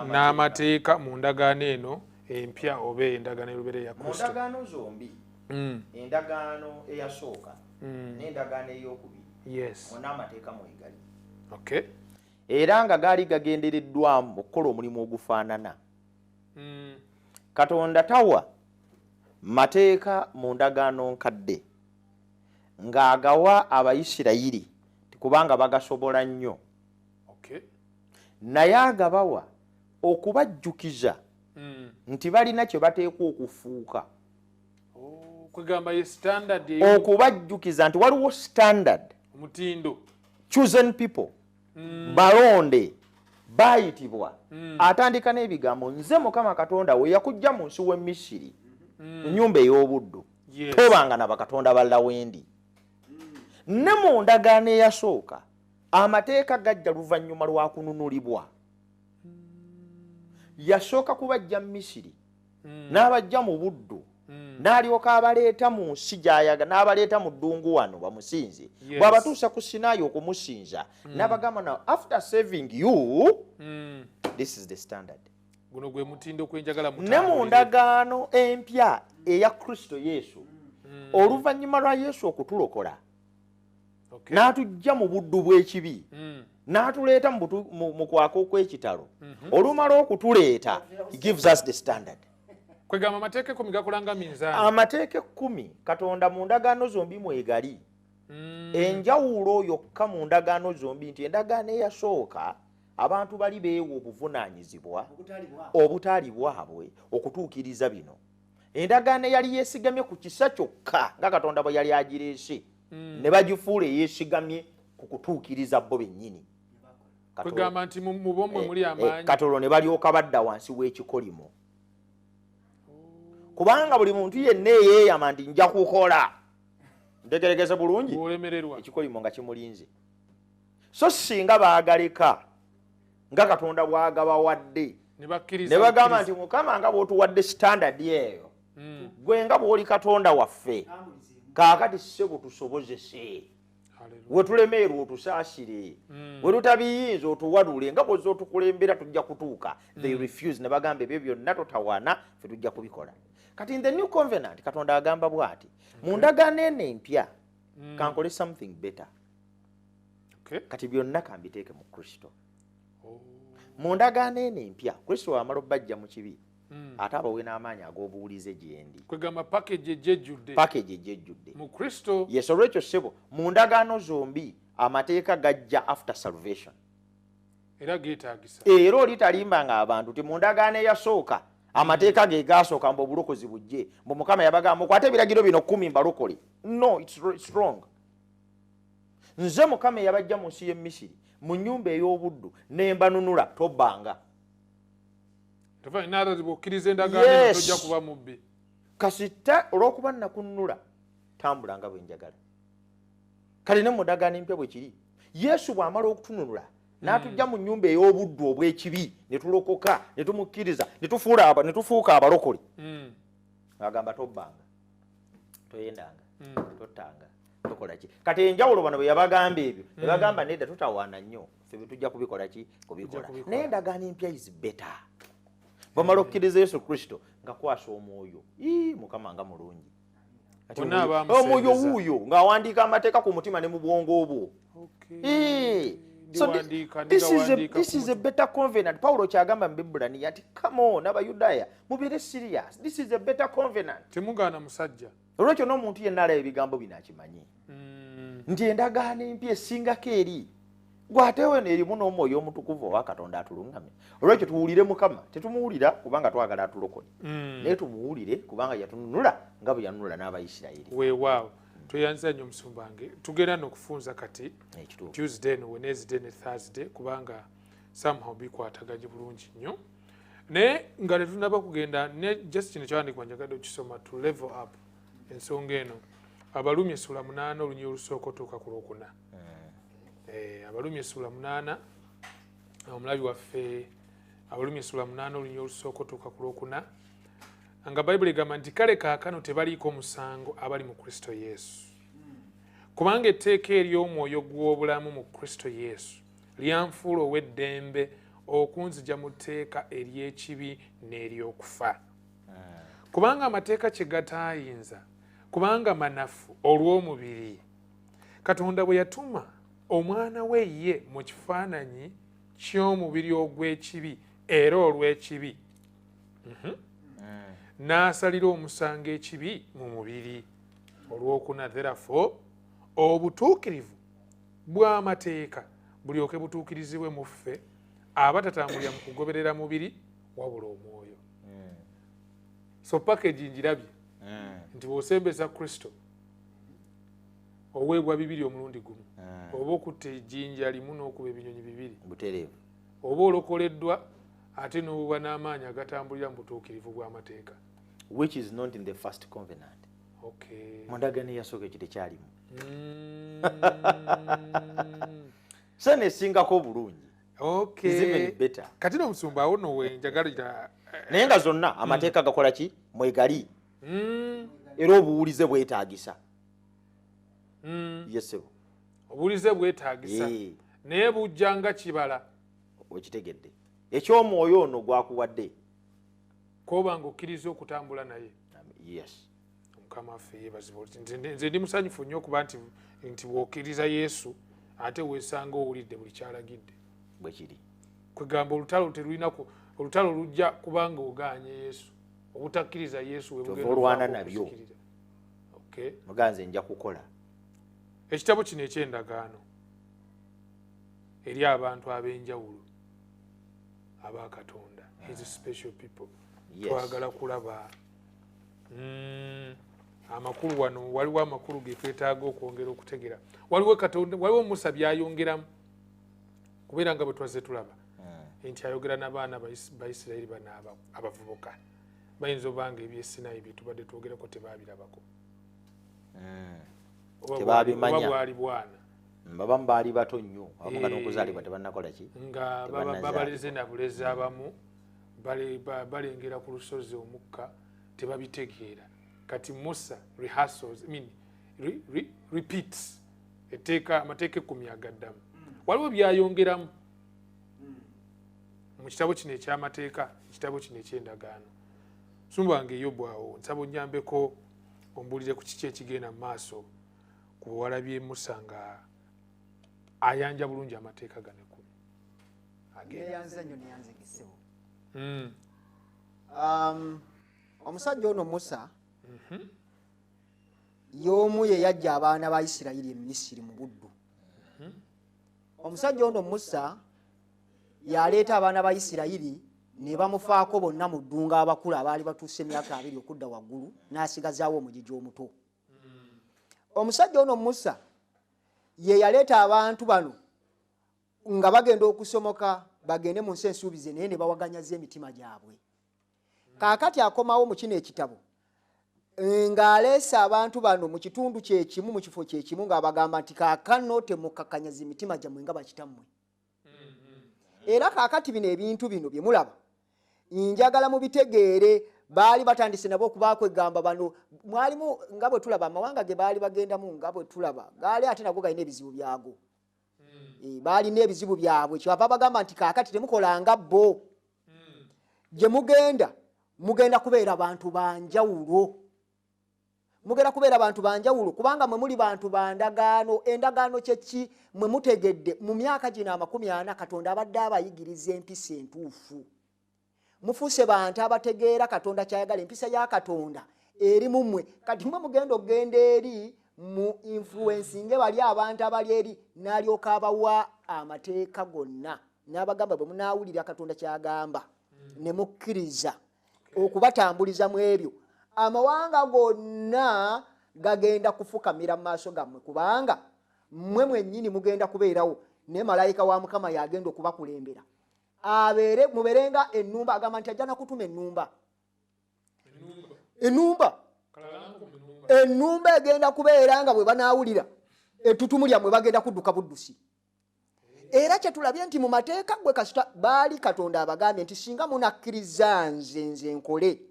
n'amateeka mu ndagaano eno empya oba endagaano erubeera ya Kristo.
Mu ndagaano zombi endagaano eyasooka n'endagaano ey'okubiri mwonna amateeka mwegali.
Okay.
Era nga gaali gagendereddwamu okukola omulimu ogufaanana. Katonda tawa mateeka mu ndagaano nkadde ng'agawa Abayisirayiri kubanga bagasobola nnyo. Naye agabawa okubajjukiza nti balina kye bateekwa okufuuka. Okubajjukiza nti waliwo standard,
omutindo,
chosen people, balonde, bayitibwa. Atandika n'ebigambo nze Mukama Katonda we yakujja mu nsi w'e Misiri mu nnyumba ey'obuddu tobanga na bakatonda balala wendi. Ne mu ndagaano eyasooka amateeka gajja luvannyuma lwa kununulibwa. Yasooka kubajja mu Misiri n'abajja mu buddu n'alyoka abaleeta mu nsi gy'ayaga n'abaleeta mu ddungu wano bamusinze. Bw'abatuusa ku Sinaayi okumusinza n'abagamba now after saving you this is the standard.
Guno gwe mutindo kwenjagala mutambulire.
Ne mu ndagaano empya eya Kristo Yesu oluvannyuma lwa Yesu okutulokola n'atujja mu buddu bw'ekibi n'atuleeta mu kwaka okw'ekitalo olumala okutuleeta he gives us the standard.
Kwegamba amateeka 10 gakolanga minzaani.
Amateeka 10 Katonda mu ndagaano zombi mwegali. Enjawulo yokka mu ndagaano zombi nti endagaano eyasooka abantu bali beewa obuvunaanyizibwa obutaali bwabwe okutuukiriza bino. Endagaano eyali yeesigamye ku kisa kyokka nga Katonda bwe yali agireese ne bagifuula eyeesigamye ku kutuukiriza bo bennyini.
Kwegamba nti mu bomwe muli amaanyi.
Katolo ne balyoka badda wansi w'ekikolimo. Kubanga buli muntu yenna eyeeyama nti nja kukola. Ntegeregese bulungi ekikolimo nga kimulinze. So singa baagaleka nga Katonda bw'agabawadde ne bagamba nti Mukama nga bw'otuwadde standard eyo gwe nga bw'oli Katonda waffe kaakati ssebo tusobozese we tulemeerwa otusaasire we tutabiyinza otuwadule nga bw'ozza otukulembera tujja kutuuka. They refuse ne bagamba ebyo byonna totawaana ffe tujja kubikola. Kati in the new covenant Katonda agamba bw'ati mu ndagaano eno empya kankole something better. Kati byonna kambiteeke mu Kristo. Mu ndagaano eno empya Kristo wamala obbajja mu kibi ate abawe n'amaanyi ag'obuwulize gye ndi.
Kwegamba package ejjejjudde.
Package ejjejjudde
mu Kristo.
Yes, olwekyo ssebo mu ndagaano zombi amateeka gajja after salvation.
Era geetaagisa.
Era oli talimbanga abantu ti mu ndagaano eyasooka amateeka ge gaasooka mbu obulokozi bujje mbu Mukama yabagamba mukwate ebiragiro bino 10 mbalokole. No, it's wrong. Nze Mukama yabajja mu nsi y'e Misiri mu nnyumba ey'obuddu ne mbanunula tobbanga.
Tojja kuba mubbi.
Kasita olw'okuba nakunnula tambulanga bwe njagala. Kale ne mu ndagaano empya bwe kiri Yesu bw'amala okutununula n'atujja mu nnyumba ey'obuddu obw'ekibi ne tulokoka ne tumukkiriza ne tufuuka abalokole. Agamba tobbanga, toyendanga, tottanga, tukola ki kati enjawulo bano bwe yabagamba ebyo yabagamba nedda tutawaana nnyo ffe tujja kubikola ki kubikola naye endagaano empya is better bwamala okukkiriza Yesu Kristo nga kwasa omwoyo Mukama nga mulungi omwoyo wuuyo ng'awandiika amateeka ku mutima ne mu bwongo obwo So this is a better covenant. Paulo kyagamba mu Bibulaniya ati come on abayudaaya mubeere serious. This is a better covenant.
Temugaana musajja.
Olwekyo n'omuntu yenna alaba ebigambo bino akimanyi. Nti endagaano empya esingako eri. Gwatewe n'erimu n'omwoyo omutukuvu owa Katonda atulungamye. Olwekyo tuwulire Mukama. Tetumuwulira kubanga twagala atulokole. Naye tumuwulire kubanga yatununula nga bwe yanunula n'Abayisirayiri.
Weewaawo. Tweyanza nnyo musumbange tugenda n'okufunza kati Tuesday no Wednesday ne Thursday kubanga somehow bikwataganye bulungi nnyo naye nga tetunaba kugenda ne just kino kyawandikibwa njagadde okisoma to level up ensonga eno Abalumi essula 8 olunyiri olusooka otuuka ku Lwokuna Abalumi essula 8 omulabi waffe Abalumi essula 8 olunyiri olusooka otuuka ku Lwokuna nga Bayibuli egamba nti kale kaakano tebaliiko musango abali mu Kristo Yesu kubanga etteeka ery'omwoyo gw'obulamu mu Kristo Yesu lyanfuula ow'eddembe okunzija mu tteeka ery'ekibi n'ery'okufa kubanga amateeka kye gataayinza kubanga manafu olw'omubiri Katonda bwe yatuma omwana we ye mu kifaananyi ky'omubiri ogw'ekibi era olw'ekibi n'asalira omusango ekibi mu mubiri olw'okuna therefore obutuukirivu bw'amateeka bulyoke butuukirizibwe mu ffe abatatambulira mu kugoberera mubiri wabula omwoyo so package njirabye nti bw'osembeza Kristo oweebwa 2 omulundi gumu oba okutta ejjinja limu n'okuba ebinyonyi 2
butereevu
oba olokoleddwa ate n'obuba n'amaanyi agatambulira mu butuukirivu bw'amateeka
which is not in the first covenant.
Okay.
Mondagane yasooka ekyo tekyalimu. So nesingako bulungi.
Okay.
Is even better.
Kati n'omusumba awo nowe njagalira
naye nga zonna amateeka gakola ki mwegali era obuwulize bwetaagisa yesebo
obuwulize bwetaagisa naye bujjanga kibala
okitegedde ekyomwoyo ono gwakuwadde
koba ng'okkiriza okutambula naye.
Yes.
Mukama waffe yeebazibwa nze ndi musanyufu nnyo okuba nti bw'okkiriza Yesu ate weesanga owulidde buli kyalagidde
bwe kiri
kwegamba olutalo terulinako olutalo lujja kubanga ogaanye Yesu obutakkiriza Yesu
olwana nabyo
okay.
Muganze nja kukola
ekitabo kino eky'endagaano eri abantu ab'enjawulo aba Katonda his special people. Yes. Twagala kulaba amakulu wano waliwo amakulu ge twetaaga okwongera okutegera waliwo Katonda waliwo Musa byayongeramu kubeera nga bwe twazze tulaba nti ayogera n'abaana ba Isirayiri bano abavubuka bayinza obanga eby'Esinayi bye tubadde twogerako tebaabirabako
tebabimanya
bwali bwana
babamu baali bato nnyo abamu n'okuzaalibwa tebannakola ki
nga babaleze na bulezi abamu balengera ku lusozi omukka tebabitegeera kati Musa rehearsals repeats amateeka 10 agaddamu waliwo byayongeramu mu kitabo kino eky'amateeka ekitabo kino eky'endagaano sumba wange Yobu awo nsaba onnyambeko ombuulire ku kiki ekigenda mu maaso ku bwalabye Musa nga ayanja bulungi amateeka gano 10
omusajja ono Musa y'omu ye yajja abaana ba Isirayiri e Misiri mu buddu. Omusajja ono Musa yaleeta abaana ba Isirayiri ne bamufaako bonna mu ddunga abakulu abaali batuuse emyaka 2 okudda waggulu n'asigazaawo omugigi omuto. Omusajja ono Musa ye yaleeta abantu bano nga bagenda okusomoka bagende mu nsi ensuubize naye ne bawaganyaza emitima gyabwe. Kaakati akomawo mu kino ekitabo ng'aleese abantu bano mu kitundu kyekimu mu kifo kyekimu ng'abagamba nti kaakano temukakanyaza emitima gyammwe nga bakitammwe. Era kaakati bino ebintu bino bye mulaba njagala mubitegeere baali batandise nabo okubaako egamba bano mwalimu nga bwe tulaba amawanga ge baali bagendamu nga bwe tulaba gaali ate nago galina ebizibu byago baalina ebizibu byabwe kyava bagamba nti kaakati temukolanga bo gye mugenda kubeera bantu banjawulo kubanga mwe muli bantu bandagaano endagaano kyeki mwe mutegedde mu myaka gino 40 Katonda abadde abayigiriza empisa entuufu mufuuse bantu abategeera Katonda kyayagala empisa ya Katonda eri mumwe kati mwe mugenda okgenda eri mu influencing bali abantu abali eri n'alyoka abawa amateeka gonna n'abagamba bwe munaawulira Katonda kyagamba ne mukkiriza okubatambuliza mu ebyo amawanga gonna gagenda kufukamira mu maaso gammwe kubanga mmwe mwennyini mugenda kubeerawo ne malayika wa Mukama yagenda okubakulembera muberenga ennumba agamba nti ajja nakutuma ennumba egenda kubeera nga bwe banaawulira ettutumu lyammwe bagenda kudduka buddusi era kyetulabye nti mu mateeka gwe kasita baali Katonda abagambye nti singa munakkiriza nze nkole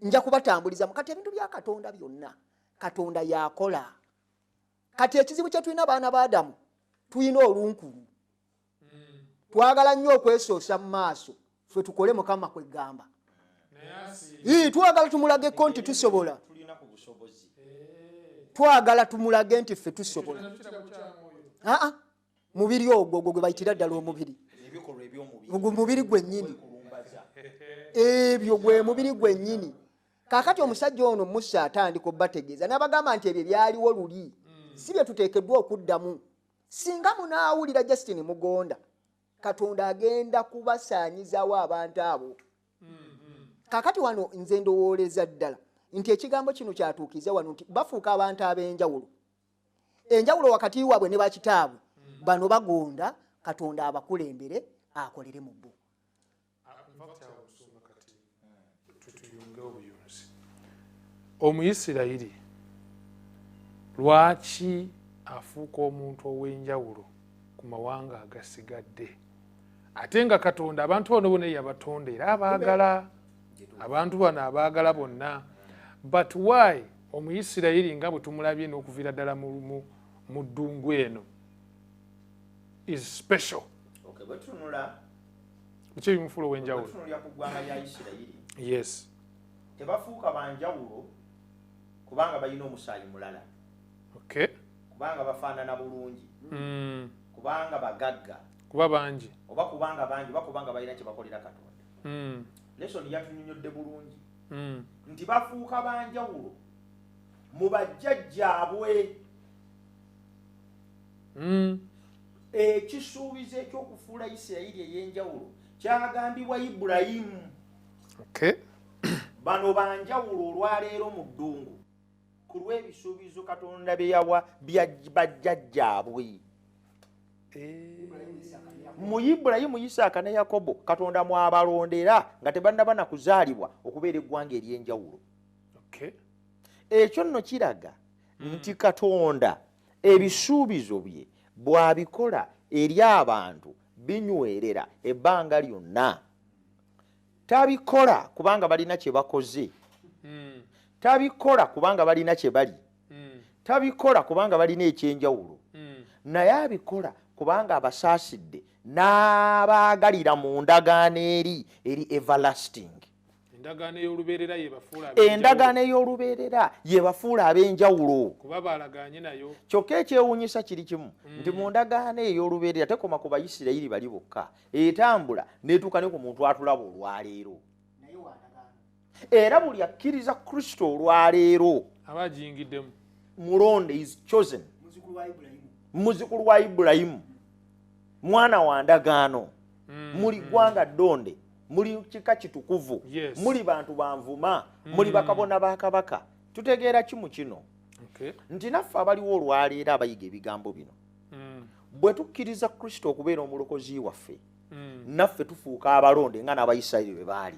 nja kubatambuliza mukati ebintu bya Katonda byonna Katonda yakola kati ekizibu kye tulina abaana ba Adamu tulina olunkulu twagala nnyo okwesoosa mu maaso ffe tukole Mukama kwegamba twagala tumulageko nti tusobola twagala tumulage nti ffe tusobola mubiri ogwo gwe bayitira ddala omubiri mubiri gwennyini ebyo gwe mubiri gwennyini kaakati omusajja ono Musa atandika obbategeeza n'abagamba nti ebyo byaliwo luli si bye tuteekeddwa okuddamu singa munaawulira Justin Mugonda Katonda agenda kubasaanyizawo abantu abo kaakati wano nze ndowooleza ddala nti ekigambo kino kyatuukiza wano nti bafuuka abantu ab'enjawulo enjawulo wakati waabwe ne bakitaabwe bano bagonda Katonda abakulembere akolere mu bo
Omuyisirayiri lwaki afuuka omuntu ow'enjawulo ku mawanga agasigadde ate nga Katonda abantu bano bonna yabatonda era abaagala abantu bano abaagala bonna but why Omuyisirayiri nga bwe tumulabye n'okuviira ddala mu ddungu eno is special biki ebimufuula ow'enjawulo yes
tebafuuka banjawulo kubanga balina omusaayi mulala kubanga bafaanana bulungi kubanga bagagga
kuba bangi
oba kubanga bangi oba kubanga balina kye bakolera Katonda lesoni yatunyonyodde bulungi nti bafuuka banjawulo mu bajjajjaabwe ekisuubizo ekyokufuula Isirayiri ey'enjawulo kyagambibwa Ibulayimu bano banjawulo olwaleero mu ddungu ku lw'ebisuubizo Katonda bye yawa bajjajjaabwe mu Ibulayimu Isaaka ne Yakobo Katonda mwabalondera nga tebannaba na kuzaalibwa okubeera eggwanga ery'enjawulo ekyo nno kiraga nti Katonda ebisuubizo bye bw'abikola eri abantu binywerera ebbanga lyonna tabikola kubanga balina kye bakoze tabikola kubanga balina kye bali tabikola kubanga balina ekyenjawulo naye abikola kubanga abasaasidde n'abaagalira mu ndagaano eri everlasting endagaano ey'olubeerera yebafuula ab'enjawulo kyokka ekyewuunyisa kiri kimu nti mu ndagaano ey'olubeerera tekoma ku Bayisirayiri bali bokka etambula neetuuka ne ku muntu atulaba olwaleero era buli akkiriza Kristo olwaleero mulonde is chosen muzzukulu wa Ibulayimu mwana wa ndagaano muli ggwanga ddonde muli kika kitukuvu muli bantu banvuma muli bakabona ba Kabaka tutegeera kimu kino nti naffe abaliwo olwaleero abayiga ebigambo bino bwe tukkiriza Kristo okubeera omulokozi waffe naffe tufuuka abalonde nga n'Abayisirayiri bwe baali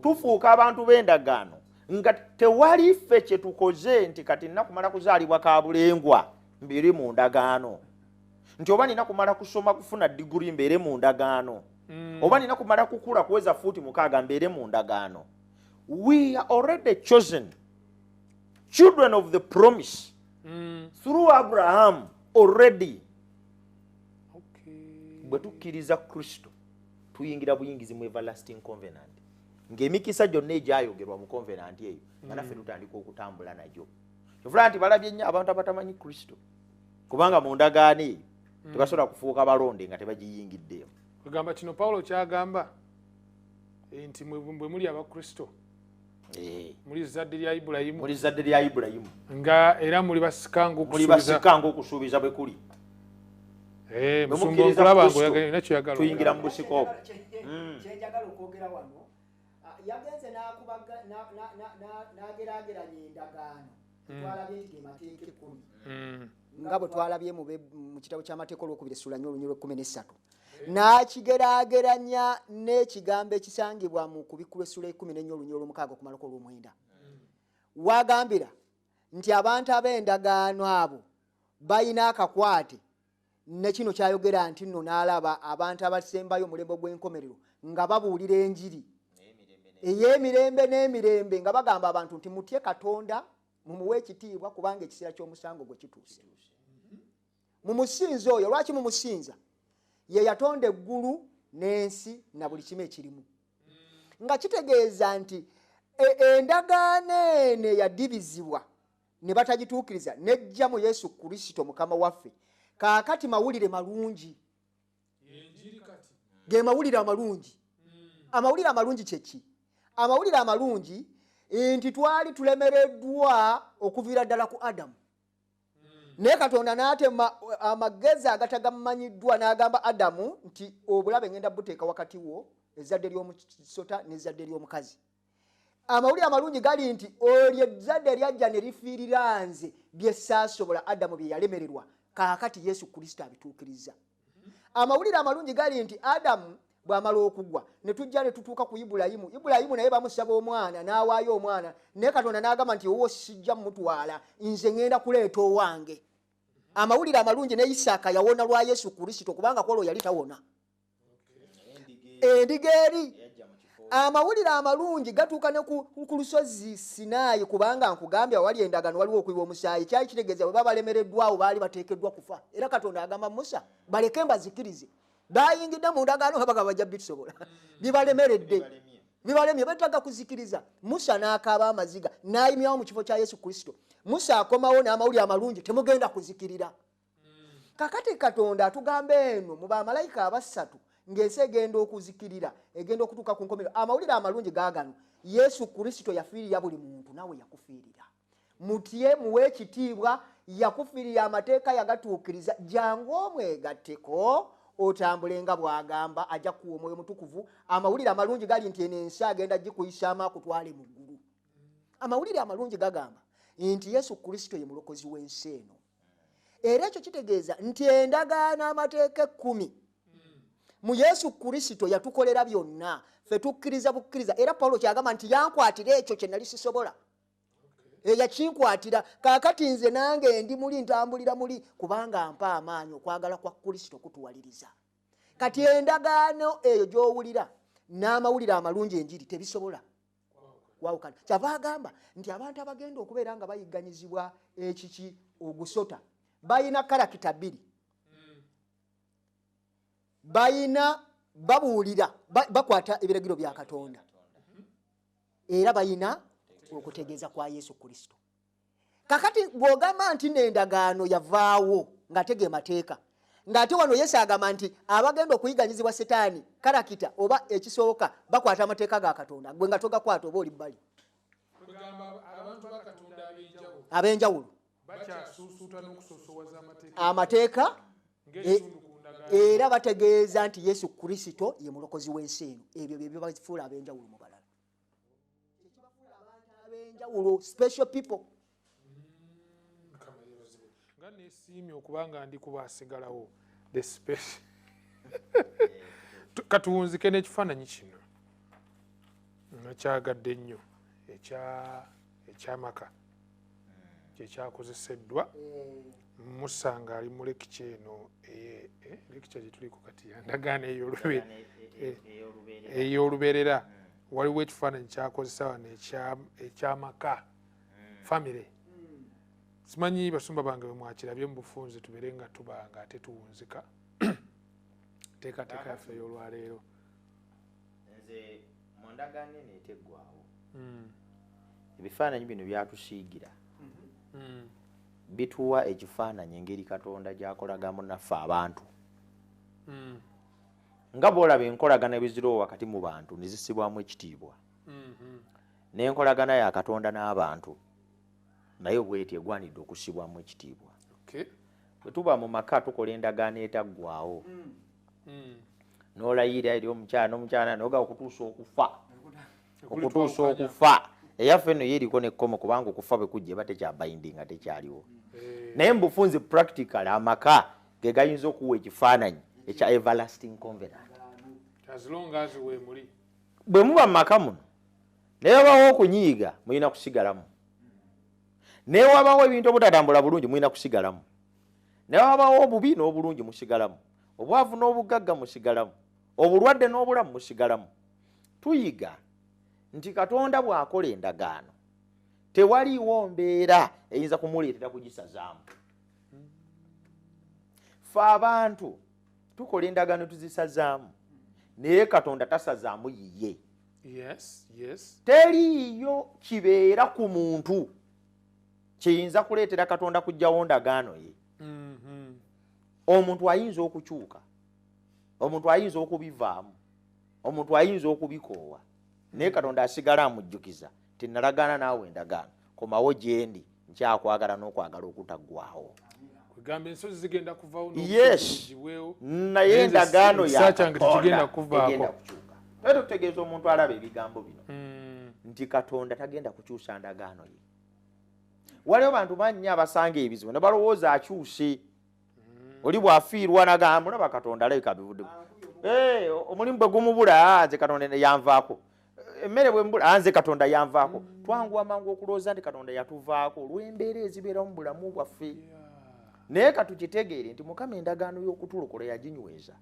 tufuuka abantu b'endagaano nga tewali ffe kye tukoze nti kati nnakumala kuzaalibwa kabulengwa mbeere mu ndagaano nti oba nina kumala kusoma kufuna diguri mbeere mu ndagaano oba nina kumala kukula kuweza fuuti 6 mbeere mu ndagaano. We are already chosen children of the promise through Abraham already. Bwe tukkiriza Kristo tuyingira buyingizi mu everlasting covenant. Ng'emikisa gyonna egyayogerwa mu covenant eyo nga naffe tutandika okutambula nagyo. Kyovula nti balabye nnyo abantu abatamanyi Kristo kubanga mu ndagaano eyo tebasobola kufuuka balonde nga tebagiyingiddeemu.
Kugamba kino Pawulo kyagamba nti bwe muli abakristo muli zadde lya Ibulayimu,
muli zadde lya Ibulayimu
nga era muli basikanga
okusuubiza bwe kuli.
Musumba nkulaba ngoyagala nakyo yagala
tuyingira mu busiko obwo.
Kyenjagala okwogera wano yagenze n'ageraageranya endagaano twalabye nti ge mateeka 10 nga bwe twalabye mu kitabo ky'amateeka olwokubiri essula 4:13 n'akigeraageranya n'ekigambo ekisangibwa mu kubikkulu essula 14:6 okumalako olw'omwenda. Wagambira nti abantu ab'endagaano abo balina akakwate ne kino kyayogera nti nno n'alaba abantu abasembayo omulembe gw'enkomerero nga babuulira enjiri ey'emirembe n'emirembe nga bagamba abantu nti mutye Katonda mumuwe ekitiibwa kubanga ekiseera ky'omusango gwe kituuse. Mumusinza oyo. Lwaki mumusinza? Ye yatonda eggulu n'ensi na buli kimu ekirimu. Nga kitegeeza nti endagaano eno yadibizibwa ne batagituukiriza nejja mu Yesu Kristo Mukama waffe. Kaakati mawulire malungi. Ge mawulire amalungi. Amawulire amalungi kyeki? Amawulire amalungi nti twali tulemereddwa okuviira ddala ku Adamu. Naye Katonda n'atema amagezi agatagamanyiddwa n'agamba Adamu nti obulabe ngenda buteeka wakati wo ezzadde ly'omusota n'ezzadde ly'omukazi. Amawulire amalungi gali nti olyo ezzadde lyajja ne lifiirira nze bye saasobola Adamu bye yalemererwa. Kaakati Yesu Kristo abituukiriza. Amawulire amalungi gali nti Adamu bw'amala okugwa ne tujja ne tutuuka ku Ibulayimu. Ibulayimu naye bamusaba omwana n'awaayo omwana naye Katonda n'agamba nti owo sijja mutwala nze ngenda kuleeta owange. Amawulire amalungi ne Isaaka yawona lwa Yesu Kristo kubanga kwolwo yali tawona. Endiga eri. Amawulire amalungi gatuuka ne ku lusozi Sinaayi kubanga nkugambye awali endagaano waliwo okuyiwa omusaayi. Kyali kitegeeza bwe babalemereddwawo baali bateekeddwa kufa. Era Katonda agamba Musa baleke mbazikirize. Bayingidde mu ndagaano nga bagamba bajja bitusobola. Bibalemeredde. Bibalemye betaga kuzikiriza. Musa n'akaaba amaziga n'ayimyawo mu kifo kya Yesu Kristo. Musa akomawo n'amawulire amalungi temugenda kuzikirira. Kakati Katonda atugamba eno mu bamalayika abasatu ng'ensi egenda okuzikirira egenda okutuuka ku nkomerero. Amawulire amalungi gaagano Yesu Kristo yafiirira buli muntu nawe yakufiirira. Mutye muwe ekitiibwa yakufiirira amateeka yagatuukiriza jangu omwegatteko otambule nga bw'agamba ajja kuwa omwoyo mutukuvu. Amawulire amalungi gali nti eno ensi agenda gikuyisaamu akutwale mu ggulu. Amawulire amalungi gagamba nti Yesu Kristo ye mulokozi w'ensi eno. Era ekyo kitegeeza nti endagaano amateeka 10 mu Yesu Kristo yatukolera byonna ffe tukkiriza bukkiriza. Era Pawulo kyagamba nti yankwatira ekyo kye nali sisobola. Yakinkwatira. Kaakati nze nange ndi muli ntambulira muli kubanga mpa amaanyi okwagala kwa Kristo kutuwaliriza. Kati endagaano eyo gy'owulira n'amawulire amalungi enjiri tebisobola kwawukana. Kyava agamba nti abantu abagenda okubeera nga bayigganyizibwa ekiki ogusota bayina karakita 2. Bayina babuulira bakwata ebiragiro bya Katonda era bayina okutegeeza kwa Yesu Kristo. Kakati bw'ogamba nti n'endagaano yavaawo ng'atege mateeka ng'ate wano Yesu agamba nti abagenda okuyiganyizibwa Setaani karakita oba ekisooka bakwata amateeka ga Katonda gwe nga togakwata oba oli bbali.
Abantu ba Katonda
ab'enjawulo
bakyasuusuuta n'okusosowaza
amateeka era bategeeza nti Yesu Kristo ye mulokozi w'ensi eno. Ebyo bye bibafuula ab'enjawulo mu balala. Ekibafuula abantu ab'enjawulo special people.
Nga neesiimye okubanga ndi kubaasigalawo the special. Katuwunzike n'ekifaananyi kino nga kyagadde nnyo ekyamaka kyekyakozeseddwa Musa ng'ali mu lekicya eno lekicya gye tuliko kati ya ndagaano ey'olubiri ey'oluberera waliwo ekifaananyi kyakozesa wano ekyamaka famire. Simanyi basumba bange bwe mwakirabye mu bufunze tubeere nga tubanga ate tuwunzika teekateeka yaffe ey'olwaleero.
Nze mu ndagaano eno eteggwawo ebifaananyi bino byatusiigira bituwa ekifaananyi engeri Katonda gy'akolagamu naffe abantu. Nga bw'olaba enkolagana ebiziriwo wakati mu bantu ne zissibwamu ekitiibwa, n'enkolagana ya Katonda n'abantu naye bw'eti egwanidde okussibwamu ekitiibwa. Bwe tuba mu maka tukola endagaano etaggwawo n'olayira eri omukyala n'omukyala n'oga okutuusa okufa eyaffe eno yeriko nekkomo kubanga okufa bwe kujja eba tekyabayindinga tekyaliwo. Naye mu bufunzi practical amaka ge gayinza okuwa ekifaananyi ekya everlasting covenant. Bwe muba mu maka muno naye wabawo okunyiiga mulina kusigalamu, naye wabawo ebintu obutatambula bulungi mulina kusigalamu, naye wabawo obubi n'obulungi musigalamu, obwavu n'obugagga musigalamu, obulwadde n'obulamu musigalamu. Tuyiga nti Katonda bw'akola endagaano tewaliiwo mbeera eyinza kumuleetera kugisazaamu. Ffe abantu tukola endagaano tuzisazaamu naye Katonda tasazaamu yiye. Teriiyo kibeera ku muntu kiyinza kuleetera Katonda kujjawo ndagaano ye. Omuntu ayinza okukyuka, omuntu ayinza okubivaamu, omuntu ayinza okubikoowa, naye Katonda asigala amujjukiza ti nalagaana naawe endagaano, komawo gye ndi nkyakwagala n'okwagala okutaggwaawo. Yes, naye endagaano ya Katonda egenda kukyuka. Naye tutegeeza omuntu alaba ebigambo bino nti Katonda tagenda kukyusa ndagaano ye. Waliwo bantu bangi abasanga ebizibu ne balowooza akyuse. Oli bw'afiirwa nagamba mulaba Katonda alabika bivudde. Omulimu bwe gumubula nze Katonda yanvaako. Emmere bwe mbula nze Katonda yanvaako. Twanguwa mangu okulowooza nti Katonda yatuvaako olw'embeera ezibeera mu bulamu bwaffe. Naye katukitegeere nti Mukama endagaano y'okutulokola yaginyweza.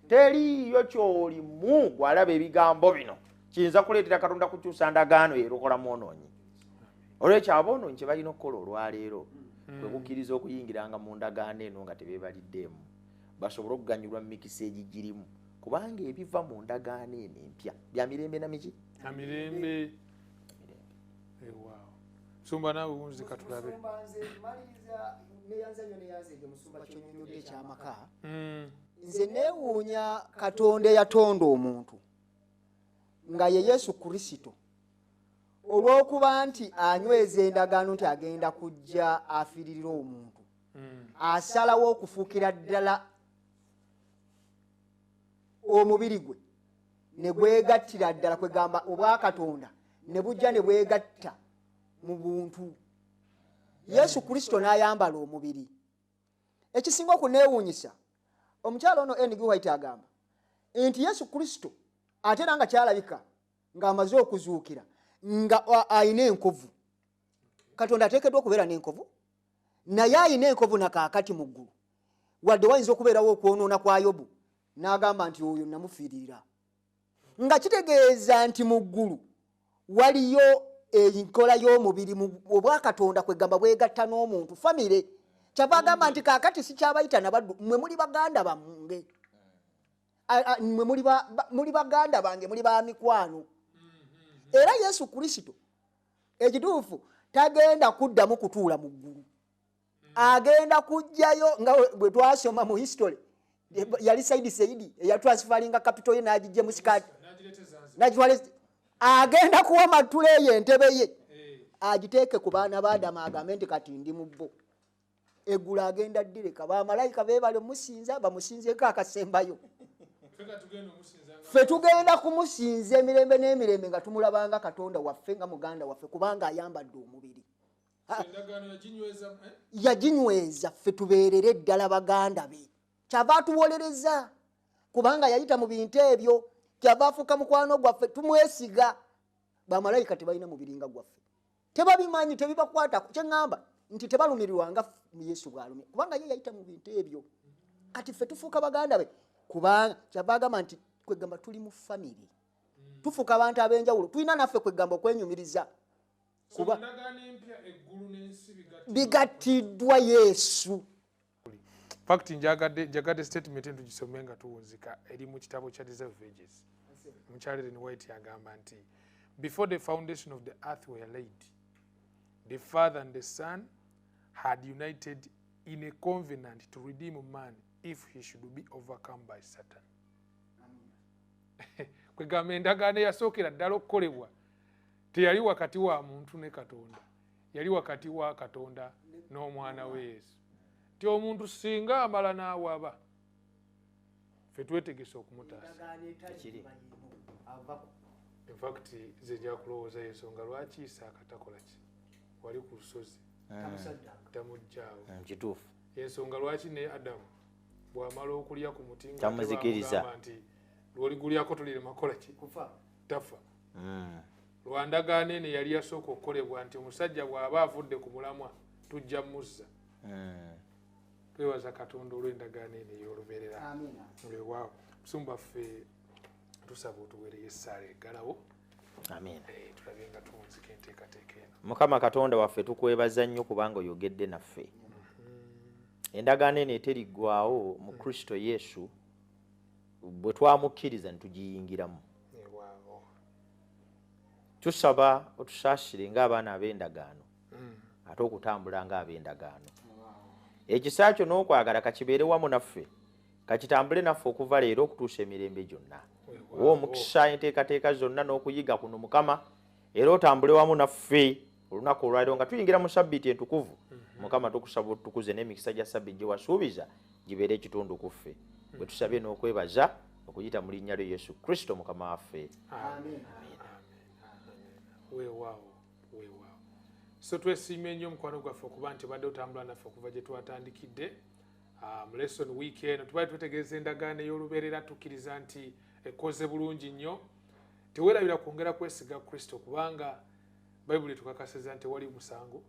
Teriiyo ky'olimu gw'alaba ebigambo bino kiyinza kuleetera Katonda kukyusa ndagaano yeerokola mwonoonyi. Olwekyo aboonoonyi kye balina okukola olwaleero kwe kukkiriza okuyingiranga mu ndagaano eno nga tebeebaliddeemu basobole okuganyulwa mu mikisa egigirimu, kubanga ebiva mu ndagaano eno empya bya mirembe na miki?
Bya mirembe. Sumba naawe wunzika tulabe.
Nze neewuunya Katonda eyatonda omuntu nga ye Yesu Kristo olw'okuba nti anyweza endagaano nti agenda kujja afiiririra omuntu, asalawo okufuukira ddala omubiri gwe ne gwegattira ddala kwegamba obwa Katonda ne bujja ne bwegatta mu buntu. Yesu Kristo n'ayambala omubiri. Ekisinga okuneewuunyisa omukyalo ono N.G. White agamba nti Yesu Kristo ate era nga kyalabika ng'amaze okuzuukira nga ayina enkovu. Katonda ateekeddwa okubeera n'enkovu, naye ayina enkovu nakaakati mu ggulu, wadde wayinza okubeerawo okwonoona kwa Yobu n'agamba nti oyo namufiirira, nga kitegeeza nti mu ggulu waliyo enkola y'omubiri obwa Katonda kwegamba bwegatta n'omuntu famire. Kyava agamba nti kaakati sikyabayita nabaddu, mmwe muli baganda bange, mmwe muli baganda bange, muli ba mikwano. Era Yesu Kristo ekituufu tagenda kuddamu kutuula mu ggulu, agenda kujjayo nga bwe twasoma mu history yali Saidi eyatransferinga capital ye n'agijje mu sikaati agenda kuwa matule ye entebe ye agiteeke ku baana ba Adamu agambe nti kati ndi mu bo. Eggulu agenda ddireka bamalayika beebale musinza bamusinzeko akasembayo. Ffe tugenda kumusinza emirembe n'emirembe nga tumulabanga Katonda waffe nga muganda waffe kubanga ayambadde omubiri. Yaginyweza ffe tubeerere ddala baganda be. Kyava atuwolereza kubanga yayita mu bintu ebyo, kyava afuuka mukwano gwaffe tumwesiga. Bamalayika tebalina mubiri nga gwaffe, tebabimanyi, tebibakwatako. Kye ŋŋamba nti tebalumirirwanga mu Yesu bw'alumye kubanga ye yayita mu bintu ebyo. Kati ffe tufuuka baganda be kubanga kyava agamba nti kwegamba tuli mu family tufuka abantu ab'enjawulo tulina naffe kwegamba okwenyumiriza kuba bigattiddwa Yesu.
Fact njagadde statement tugisome nga tuwunzika eri mu kitabo kya Deserve Ages. Mukyaleren White yagamba nti before the foundation of the earth were laid, the Father and the Son had united in a covenant to redeem man if he should be overcome by Satan. Kwegamba endagaano yasookera ddala okukolebwa teyali wakati wa muntu ne Katonda, yali wakati wa Katonda n'omwana we Yesu. Ti omuntu singa amala n'awaba ffe twetegese okumutaasa. In fact nze nja kulowooza ensonga lwaki Isaaka takola ki wali ku lusozi tamujjaawo.
Kituufu.
Ensonga lwaki ne Adamu bw'amala okulya ku muti nga
tamuzikiriza
nti lw'oligulyako tolire makola ki tafa. Lwa ndagaano eno yali yasooka okukolebwa nti omusajja bw'aba avudde ku mulamwa tujja muzza. Twebaza Katonda olw'endagaano eno ey'olubeerera. Weewaawo musumba ffe tusaba otuweereyo essaala eggalawo.
Amiina.
Tulabe nga tuwunzika enteekateeka eno.
Mukama Katonda waffe tukwebaza nnyo kubanga oyogedde naffe. Endagaano eno eteriggwaawo mu Kristo Yesu bwe twamukkiriza ne tugiyingiramu. Tusaba otusaasire ng'abaana ab'endagaano ate okutambula ng'ab'endagaano. Ekisa kyo n'okwagala kakibeere wamu naffe, kakitambule naffe okuva leero okutuusa emirembe gyonna. Owa omukisa enteekateeka zonna n'okuyiga kuno Mukama, era otambule wamu naffe olunaku olwaleero nga tuyingira mu Sabbiiti entukuvu. Mukama tukusaba otukuze n'emikisa gya Sabbiiti gye wasuubiza gibeere ekitundu ku ffe. Bwe tusabye n'okwebaza okuyita mu linnya lya Yesu Kristo Mukama waffe.
Amen. Weewaawo. So twesiimye nnyo omukwano gwaffe okuba nti obadde otambula naffe okuva gye twatandikidde mu lesson week eno. Tubadde twetegereza endagaano ey'olubeerera tukkiriza nti ekoze bulungi nnyo. Teweerabira kwongera kwesiga Kristo kubanga Bayibuli tukakasiza nti wali musango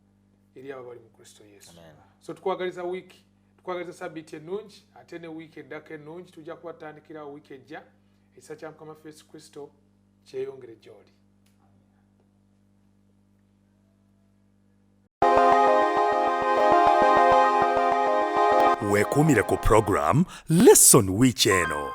eri abo bali mu Kristo Yesu. So tukwagaliza wiiki, tukwagaliza Sabbiiti ennungi ate ne wiiki eddako ennungi tujja kubatandikirawo wiiki ejja. Ekisa kya Mukama waffe Yesu Kristo kyeyongere gy'oli.
Weekuumire ku program Lesson Week eno.